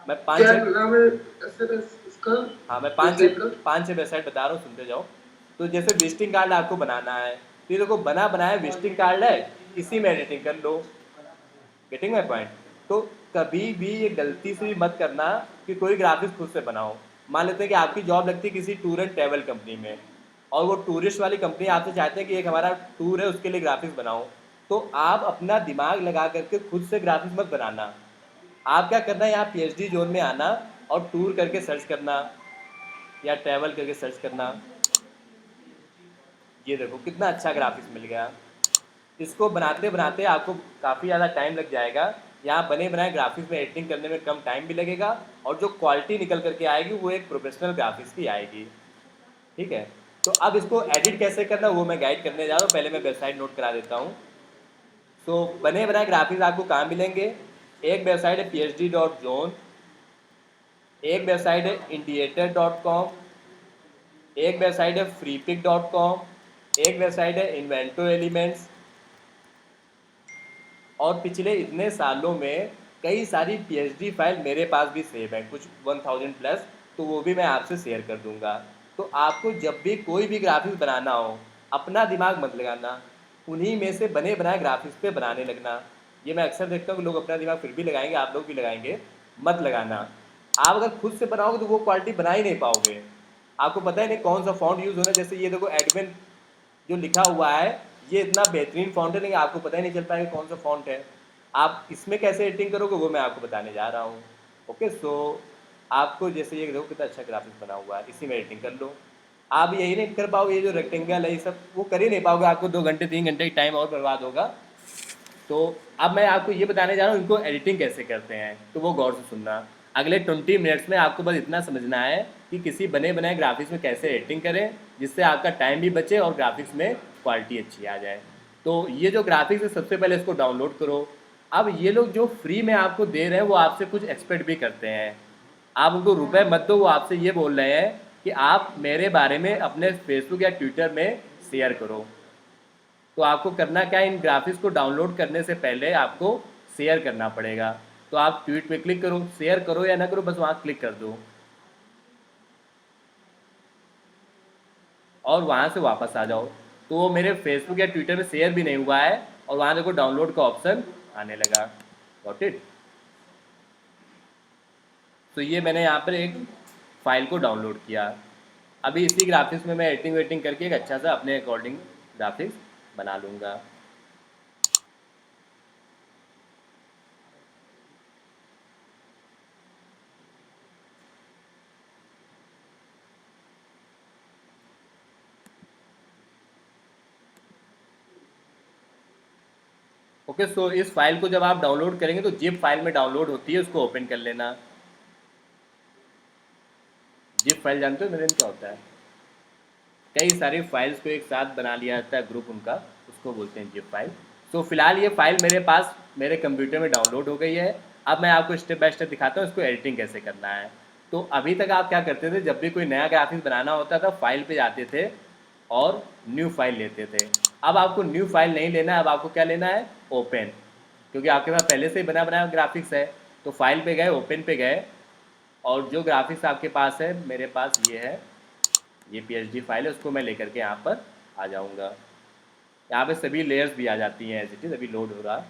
मैं पाँच क्या छः नाम है एसएमएस इसका, हाँ, मैं वेबसाइट का? पाँच छः वेबसाइट बता रहा हूँ, सुनते जाओ। तो जैसे विजिटिंग कार्ड आपको बनाना है, तो ये देखो बना बनाया विजिटिंग कार्ड है, इसी में एडिटिंग कर लो। Getting my point? तो कभी भी ये गलती से भी मत करना कि कोई ग्राफिक्स खुद से बनाओ। मान लेते हैं कि आपकी जॉब लगती है किसी टूर एंड ट्रैवल कंपनी में, और वो टूरिस्ट वाली कंपनी आपसे चाहते हैं कि एक हमारा टूर है उसके लिए ग्राफिक्स बनाओ, तो आप अपना दिमाग लगा करके खुद से ग्राफिक्स मत बनाना। आप क्या करना है, यहाँ पीएचडी जोन में आना और टूर करके सर्च करना या ट्रैवल करके सर्च करना। ये देखो कितना अच्छा ग्राफिक्स मिल गया। इसको बनाते बनाते आपको काफ़ी ज़्यादा टाइम लग जाएगा। यहाँ बने बनाए ग्राफिक्स में एडिटिंग करने में कम टाइम भी लगेगा, और जो क्वालिटी निकल करके आएगी वो एक प्रोफेशनल ग्राफिक्स की आएगी। ठीक है? तो अब इसको एडिट कैसे करना वो मैं गाइड करने जा रहा हूँ, पहले मैं वेबसाइट नोट करा देता हूँ। तो बने बनाए ग्राफिक्स आपको कहाँ मिलेंगे? एक वेबसाइट है phd.zone, एक वेबसाइट है indiator.com, एक वेबसाइट है freepik.com, एक वेबसाइट है इन्वेंटो एलिमेंट्स। और पिछले इतने सालों में कई सारी पीएचडी फाइल मेरे पास भी सेव है, कुछ 1000 प्लस, तो वो भी मैं आपसे शेयर कर दूंगा। तो आपको जब भी कोई भी ग्राफिक्स बनाना हो, अपना दिमाग मत लगाना, उन्हीं में से बने बनाए ग्राफिक्स पे बनाने लगना। ये मैं अक्सर देखता हूँ कि लोग अपना दिमाग फिर भी लगाएंगे, आप लोग भी लगाएंगे, मत लगाना। आप अगर खुद से बनाओगे तो वो क्वालिटी बना ही नहीं पाओगे। आपको पता ही नहीं कौन सा फॉन्ट यूज़ होना है। जैसे ये देखो एडमिन जो लिखा हुआ है, ये इतना बेहतरीन फॉन्ट है, लेकिन आपको पता ही नहीं चल पाएगा कौन सा फॉन्ट है। आप इसमें कैसे एडिटिंग करोगे वो मैं आपको बताने जा रहा हूँ। ओके, सो आपको जैसे ये देखो कितना अच्छा ग्राफिक्स बना हुआ है, इसी में एडिटिंग कर लो। आप यही नहीं कर पाओगे, ये जो रेक्टेंगल है ये सब वो कर ही नहीं पाओगे, आपको 2 घंटे 3 घंटे की टाइम और बर्बाद होगा। तो अब मैं आपको ये बताने जा रहा हूँ इनको एडिटिंग कैसे करते हैं, तो वो गौर से सुनना। अगले 20 मिनट्स में आपको बस इतना समझना है कि किसी बने बनाए ग्राफिक्स में कैसे एडिटिंग करें, जिससे आपका टाइम भी बचे और ग्राफिक्स में क्वालिटी अच्छी आ जाए। तो ये जो ग्राफिक्स है सबसे पहले इसको डाउनलोड करो। अब ये लोग जो फ्री में आपको दे रहे हैं वो आपसे कुछ एक्सपेक्ट भी करते हैं। आप उनको रुपए मत दो, वो आपसे ये बोल रहे हैं कि आप मेरे बारे में अपने फेसबुक या ट्विटर में शेयर करो। तो आपको करना क्या है, इन ग्राफिक्स को डाउनलोड करने से पहले आपको शेयर करना पड़ेगा। तो आप ट्वीट पे क्लिक करो, शेयर करो या ना करो, बस वहाँ क्लिक कर दो और वहाँ से वापस आ जाओ। तो वो मेरे फेसबुक या ट्विटर में शेयर भी नहीं हुआ है और वहाँ देखो डाउनलोड का ऑप्शन आने लगा। Got it? तो ये मैंने यहाँ पर एक फ़ाइल को डाउनलोड किया। अभी इसी ग्राफिक्स में मैं एडिटिंग वेटिंग करके एक अच्छा सा अपने अकॉर्डिंग ग्राफिक्स बना लूँगा। ओके, सो इस फाइल को जब आप डाउनलोड करेंगे तो जिप फाइल में डाउनलोड होती है, उसको ओपन कर लेना। जिप फाइल जानते हो मेरे में क्या होता है? कई सारी फाइल्स को एक साथ बना लिया जाता है ग्रुप उनका, उसको बोलते हैं जिप फाइल। तो फिलहाल ये फाइल मेरे पास मेरे कंप्यूटर में डाउनलोड हो गई है। अब मैं आपको स्टेप बाय स्टेप दिखाता हूँ इसको एडिटिंग कैसे करना है। तो अभी तक आप क्या करते थे, जब भी कोई नया ग्राफिक्स बनाना होता था फाइल पे जाते थे और न्यू फाइल लेते थे। अब आपको न्यू फाइल नहीं लेना है, अब आपको क्या लेना है, ओपन। क्योंकि आपके पास पहले से ही बना बनाया ग्राफिक्स है। तो फाइल पे गए, ओपन पे गए, और जो ग्राफिक्स आपके पास है, मेरे पास ये है, ये पीएचडी फाइल है, उसको मैं लेकर के यहाँ पर आ जाऊँगा। यहाँ पे सभी लेयर्स भी आ जाती हैं एज इट इज़। अभी लोड हो रहा है,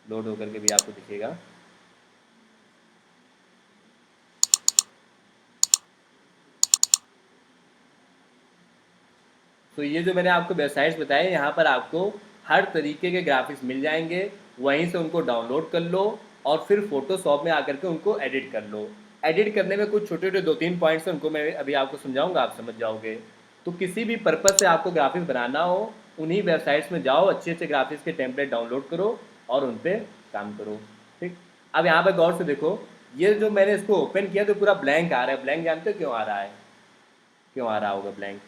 लोड होकर के भी आपको दिखेगा। तो ये जो मैंने आपको वेबसाइट्स बताए, यहाँ पर आपको हर तरीके के ग्राफिक्स मिल जाएंगे। वहीं से उनको डाउनलोड कर लो और फिर फोटोशॉप में आकर के उनको एडिट कर लो। एडिट करने में कुछ छोटे छोटे 2-3 पॉइंट्स हैं, उनको मैं अभी आपको समझाऊंगा, आप समझ जाओगे। तो किसी भी पर्पज़ से आपको ग्राफिक्स बनाना हो, उन्हीं वेबसाइट्स में जाओ, अच्छे अच्छे ग्राफिक्स के टेम्पलेट डाउनलोड करो और उन पर काम करो। ठीक। अब यहाँ पर गौर से देखो, ये जो मैंने इसको ओपन किया तो पूरा ब्लैंक आ रहा है। ब्लैंक जानते हो क्यों आ रहा है? क्यों आ रहा होगा ब्लैंक?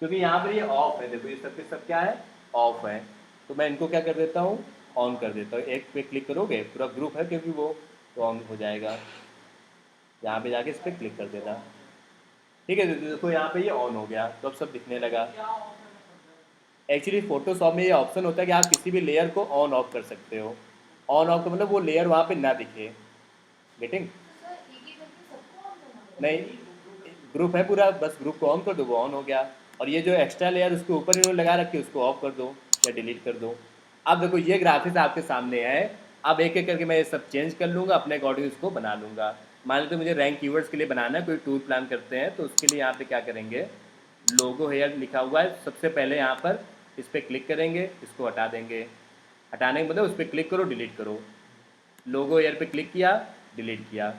क्योंकि यहाँ पर ये ऑफ है। देखो ये सब के सब क्या है, ऑफ है। तो मैं इनको क्या कर देता हूँ, ऑन कर देता हूँ। एक पे क्लिक करोगे, पूरा ग्रुप है क्योंकि वो, तो ऑन हो जाएगा। यहाँ पे जाके इस पर क्लिक कर देना। ठीक है, तो देखो यहाँ पे ये ऑन हो गया, तो अब सब दिखने लगा। एक्चुअली फोटोशॉप में ये ऑप्शन होता है कि आप किसी भी लेयर को ऑन ऑफ कर सकते हो। ऑन ऑफ का मतलब वो लेयर वहाँ पे ना दिखे। गेटिंग? नहीं, ग्रुप है पूरा, बस ग्रुप को ऑन कर दो, वो ऑन हो गया। और ये जो एक्स्ट्रा लेयर उसके ऊपर इन्होंने लगा रखी है, उसको ऑफ कर दो या डिलीट कर दो। अब देखो ये ग्राफिक्स आपके सामने है। अब एक एक करके मैं ये सब चेंज कर लूँगा, अपने अकॉर्डिंग इसको बना लूँगा। मान लो तो मुझे रैंक कीवर्ड्स के लिए बनाना है, कोई टूल प्लान करते हैं, तो उसके लिए यहाँ पे क्या करेंगे, लोगो हेयर लिखा हुआ है, सबसे पहले यहाँ पर इस पर क्लिक करेंगे, इसको हटा देंगे। हटाने के मतलब उस पर क्लिक करो, डिलीट करो। लोगो हेयर पे क्लिक किया, डिलीट किया।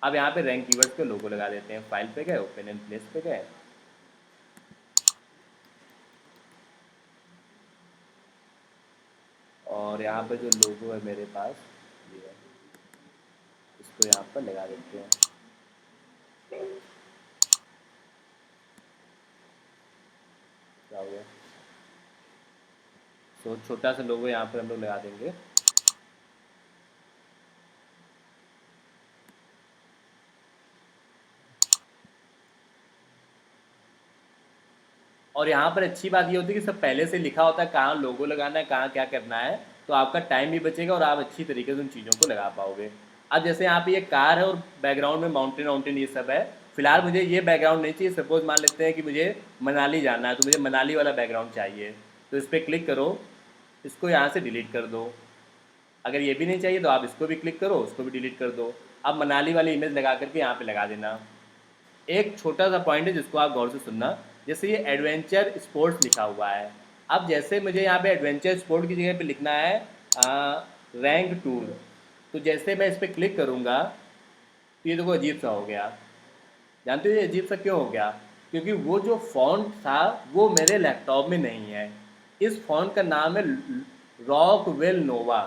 अब यहाँ पे रैंक कीवर्ड्स पे लोगो लगा देते हैं। फाइल पे गए, ओपन एंड प्लेस पे गए, और यहाँ पे जो लोगो है मेरे पास ये है, इसको यहाँ पर लगा देते हैं। क्या हो गया? तो छोटा सा लोगो यहाँ पर हम लोग लगा देंगे। और यहाँ पर अच्छी बात ये होती है कि सब पहले से लिखा होता है, कहाँ लोगो लगाना है, कहाँ क्या करना है। तो आपका टाइम भी बचेगा और आप अच्छी तरीके से उन चीज़ों को लगा पाओगे। अब जैसे यहाँ पे ये कार है और बैकग्राउंड में माउंटेन वाउंटेन ये सब है। फिलहाल मुझे ये बैकग्राउंड नहीं चाहिए। सपोज मान लेते हैं कि मुझे मनाली जाना है, तो मुझे मनाली वाला बैकग्राउंड चाहिए। तो इस पर क्लिक करो, इसको यहाँ से डिलीट कर दो। अगर ये भी नहीं चाहिए तो आप इसको भी क्लिक करो, उसको भी डिलीट कर दो। अब मनाली वाली इमेज लगा करके यहाँ पे लगा देना। एक छोटा सा पॉइंट है जिसको आप गौर से सुनना। जैसे ये एडवेंचर स्पोर्ट्स लिखा हुआ है, अब जैसे मुझे यहाँ पे एडवेंचर स्पोर्ट की जगह पे लिखना है रैंक टूर, तो जैसे मैं इस पर क्लिक करूँगा तो ये देखो अजीब सा हो गया। जानते हो ये अजीब सा क्यों हो गया? क्योंकि वो जो फॉन्ट था वो मेरे लैपटॉप में नहीं है। इस फॉन्ट का नाम है रॉक वेल नोवा।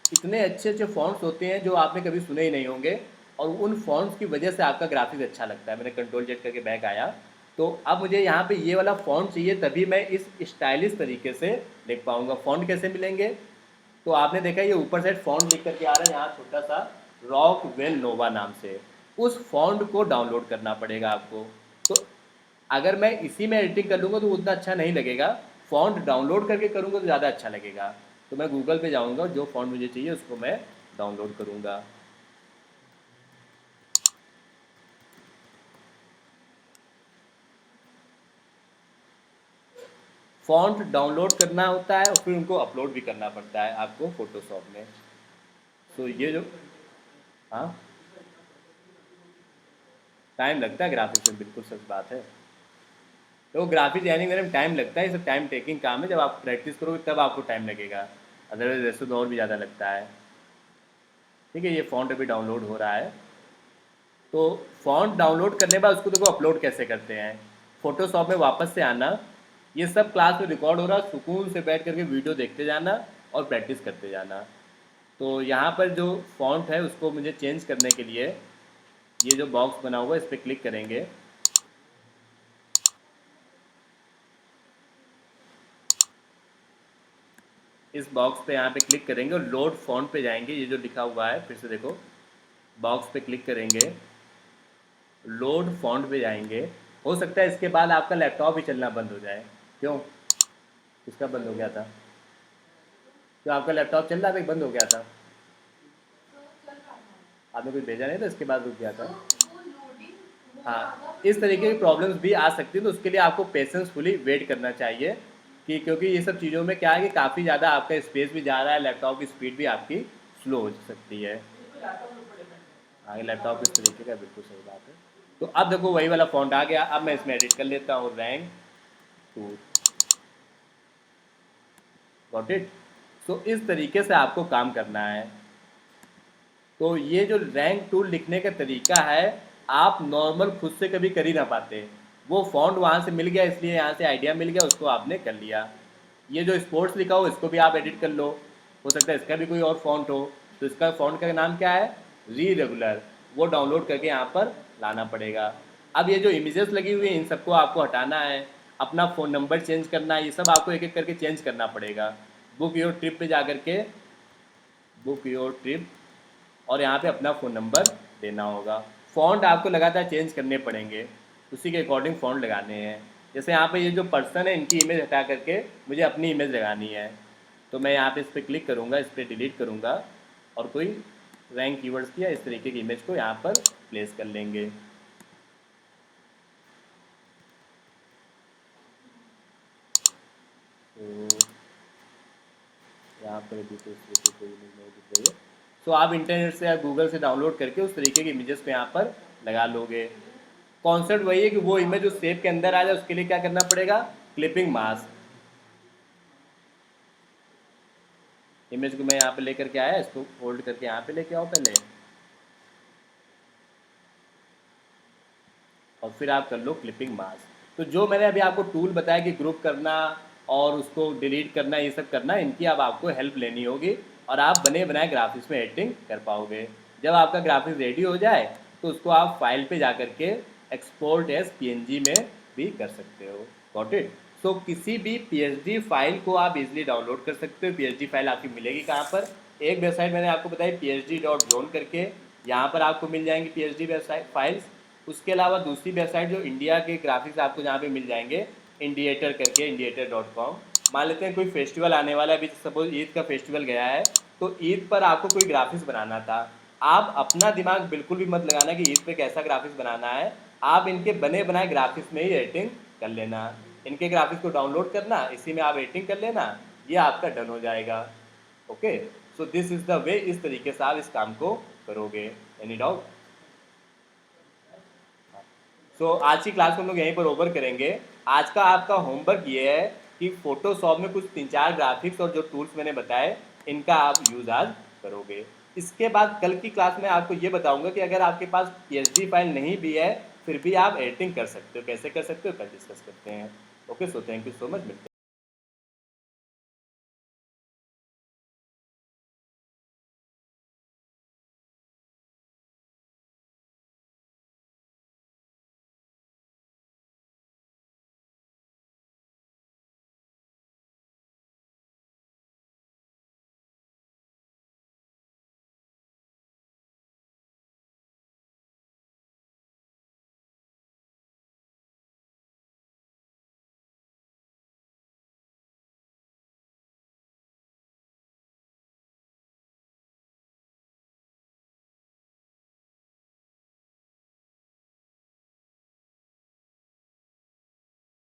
इतने अच्छे अच्छे फॉन्ट्स होते हैं जो आपने कभी सुने ही नहीं होंगे, और उन फॉन्ट्स की वजह से आपका ग्राफिक्स अच्छा लगता है। मैंने कंट्रोल जेड करके बैक आया, तो अब मुझे यहाँ पे ये वाला फॉन्ट चाहिए, तभी मैं इस स्टाइलिश तरीके से लिख पाऊँगा। फॉन्ट कैसे मिलेंगे? तो आपने देखा ये ऊपर साइड फॉन्ट लिख करके आ रहा है यहाँ छोटा सा, रॉक वेल नोवा नाम से। उस फॉन्ट को डाउनलोड करना पड़ेगा आपको। तो अगर मैं इसी में एडिटिंग कर लूँगा तो उतना अच्छा नहीं लगेगा, फॉन्ट डाउनलोड करके करूँगा तो ज़्यादा अच्छा लगेगा। तो मैं गूगल पे जाऊँगा, जो फॉन्ट मुझे चाहिए उसको मैं डाउनलोड करूँगा। फॉन्ट डाउनलोड करना होता है और फिर उनको अपलोड भी करना पड़ता है आपको फोटोशॉप में। तो ये जो, हाँ, टाइम लगता है ग्राफिक्स में, बिल्कुल सच बात है। तो ग्राफिक डिजाइनिंग में टाइम लगता है, ये सब टाइम टेकिंग काम है। जब आप प्रैक्टिस करोगे तब आपको टाइम लगेगा, अदरवाइज वैसे तो और भी ज़्यादा लगता है। ठीक है, ये फ़ॉन्ट अभी डाउनलोड हो रहा है। तो फ़ॉन्ट डाउनलोड करने के बाद उसको देखो अपलोड कैसे करते हैं। फ़ोटोशॉप में वापस से आना, ये सब क्लास में रिकॉर्ड हो रहा है, सुकून से बैठ करके वीडियो देखते जाना और प्रैक्टिस करते जाना। तो यहाँ पर जो फ़ॉन्ट है उसको मुझे चेंज करने के लिए ये जो बॉक्स बना हुआ है इस पर क्लिक करेंगे। इस बॉक्स पे यहाँ पे क्लिक करेंगे और लोड फ़ॉन्ट पे जाएंगे, ये जो लिखा हुआ है फिर से देखो, बॉक्स पे क्लिक करेंगे, लोड फ़ॉन्ट पे जाएंगे। हो सकता है इसके बाद आपका लैपटॉप ही चलना बंद हो जाए। क्यों, इसका बंद हो गया था? तो आपका लैपटॉप चल रहा था कि बंद हो गया था? आपने कुछ भेजा नहीं था इसके बाद रुक गया था? हाँ, इस तरीके की प्रॉब्लम्स भी आ सकती है, तो उसके लिए आपको पेशेंसफुली वेट करना चाहिए कि क्योंकि ये सब चीज़ों में क्या है कि काफ़ी ज़्यादा आपका स्पेस भी जा रहा है, लैपटॉप की स्पीड भी आपकी स्लो हो सकती है। हाँ, लैपटॉप इस तरीके का बिल्कुल सही बात है। तो अब देखो वही वाला फॉन्ट आ गया, अब मैं इसमें एडिट कर लेता हूँ रैंक टू, गॉट इट। सो इस तरीके से आपको काम करना है। तो ये जो रैंक टूल लिखने का तरीका है, आप नॉर्मल खुद से कभी कर ही ना पाते। वो फॉन्ट वहाँ से मिल गया, इसलिए यहाँ से आइडिया मिल गया, उसको आपने कर लिया। ये जो स्पोर्ट्स लिखा हो इसको भी आप एडिट कर लो, हो सकता है इसका भी कोई और फॉन्ट हो। तो इसका फॉन्ट का नाम क्या है? री रेगुलर। वो डाउनलोड करके यहाँ पर लाना पड़ेगा। अब ये जो इमेजेस लगी हुई हैं इन सबको आपको हटाना है, अपना फ़ोन नंबर चेंज करना है, ये सब आपको एक एक करके चेंज करना पड़ेगा। बुक योर ट्रिप पे जा करके, बुक योर ट्रिप, और यहाँ पे अपना फ़ोन नंबर देना होगा। फ़ॉन्ट आपको लगातार चेंज करने पड़ेंगे, उसी के अकॉर्डिंग फ़ॉन्ट लगाने हैं। जैसे यहाँ पे ये जो पर्सन है इनकी इमेज हटा करके मुझे अपनी इमेज लगानी है, तो मैं यहाँ पे इस पर क्लिक करूँगा, इस पर डिलीट करूँगा और कोई रैंक कीवर्ड्स की या इस तरीके की इमेज को यहाँ पर प्लेस कर लेंगे। तो यहाँ पर भी तो इस तरीके कोई इमेज नहीं दिख रही है। सो आप इंटरनेट से या गूगल से डाउनलोड करके उस तरीके की इमेजेस को यहाँ पर लगा लोगे। कॉन्सेप्ट वही है कि वो इमेज उस शेप के अंदर आ जाए, उसके लिए क्या करना पड़ेगा? Clipping mask. इमेज को मैं यहाँ पे लेकर के आया, इसको होल्ड करके यहाँ पे लेके आओ पहले, और फिर आप कर लो क्लिपिंग मास्क। तो जो मैंने अभी आपको टूल बताया कि ग्रुप करना और उसको डिलीट करना, ये सब करना, इनकी अब आपको हेल्प लेनी होगी और आप बने बनाए ग्राफिक्स में एडिटिंग कर पाओगे। जब आपका ग्राफिक्स रेडी हो जाए तो उसको आप फाइल पे जा करके एक्सपोर्ट एज पीएनजी में भी कर सकते हो। Got it. सो किसी भी पीएचडी फाइल को आप इजीली डाउनलोड कर सकते हो। पीएचडी फाइल आपकी मिलेगी कहाँ पर? एक वेबसाइट मैंने आपको बताई phd.zone करके, यहाँ पर आपको मिल जाएंगी पीएचडी वेबसाइट फाइल्स। उसके अलावा दूसरी वेबसाइट जो इंडिया के ग्राफिक्स आपको जहाँ पे मिल जाएंगे, इंडिएटर करके, इंडिएटर.com। मान लेते हैं कोई फेस्टिवल आने वाला है, अभी सपोज ईद का फेस्टिवल गया है, तो ईद पर आपको कोई ग्राफिक्स बनाना था। आप अपना दिमाग बिल्कुल भी मत लगाना कि ईद पे कैसा ग्राफिक्स बनाना है, आप इनके बने बनाए ग्राफिक्स में ही एडिटिंग कर लेना। इनके ग्राफिक्स को डाउनलोड करना, इसी में आप एडिटिंग कर लेना, ये आपका डन हो जाएगा। Okay, so this is the way, इस तरीके से आप इस काम को करोगे। Any doubt? सो आज की क्लास को हम लोग यहीं पर ओवर करेंगे। आज का आपका होमवर्क ये है कि फोटोशॉप में कुछ 3-4 ग्राफिक्स और जो टूल्स मैंने बताए इनका आप यूज़ आज करोगे। इसके बाद कल की क्लास में आपको ये बताऊंगा कि अगर आपके पास पीएचडी फाइल नहीं भी है फिर भी आप एडिटिंग कर सकते हो, कैसे कर सकते हो कल डिस्कस करते हैं। Okay, so thank you so much, मिलते हैं।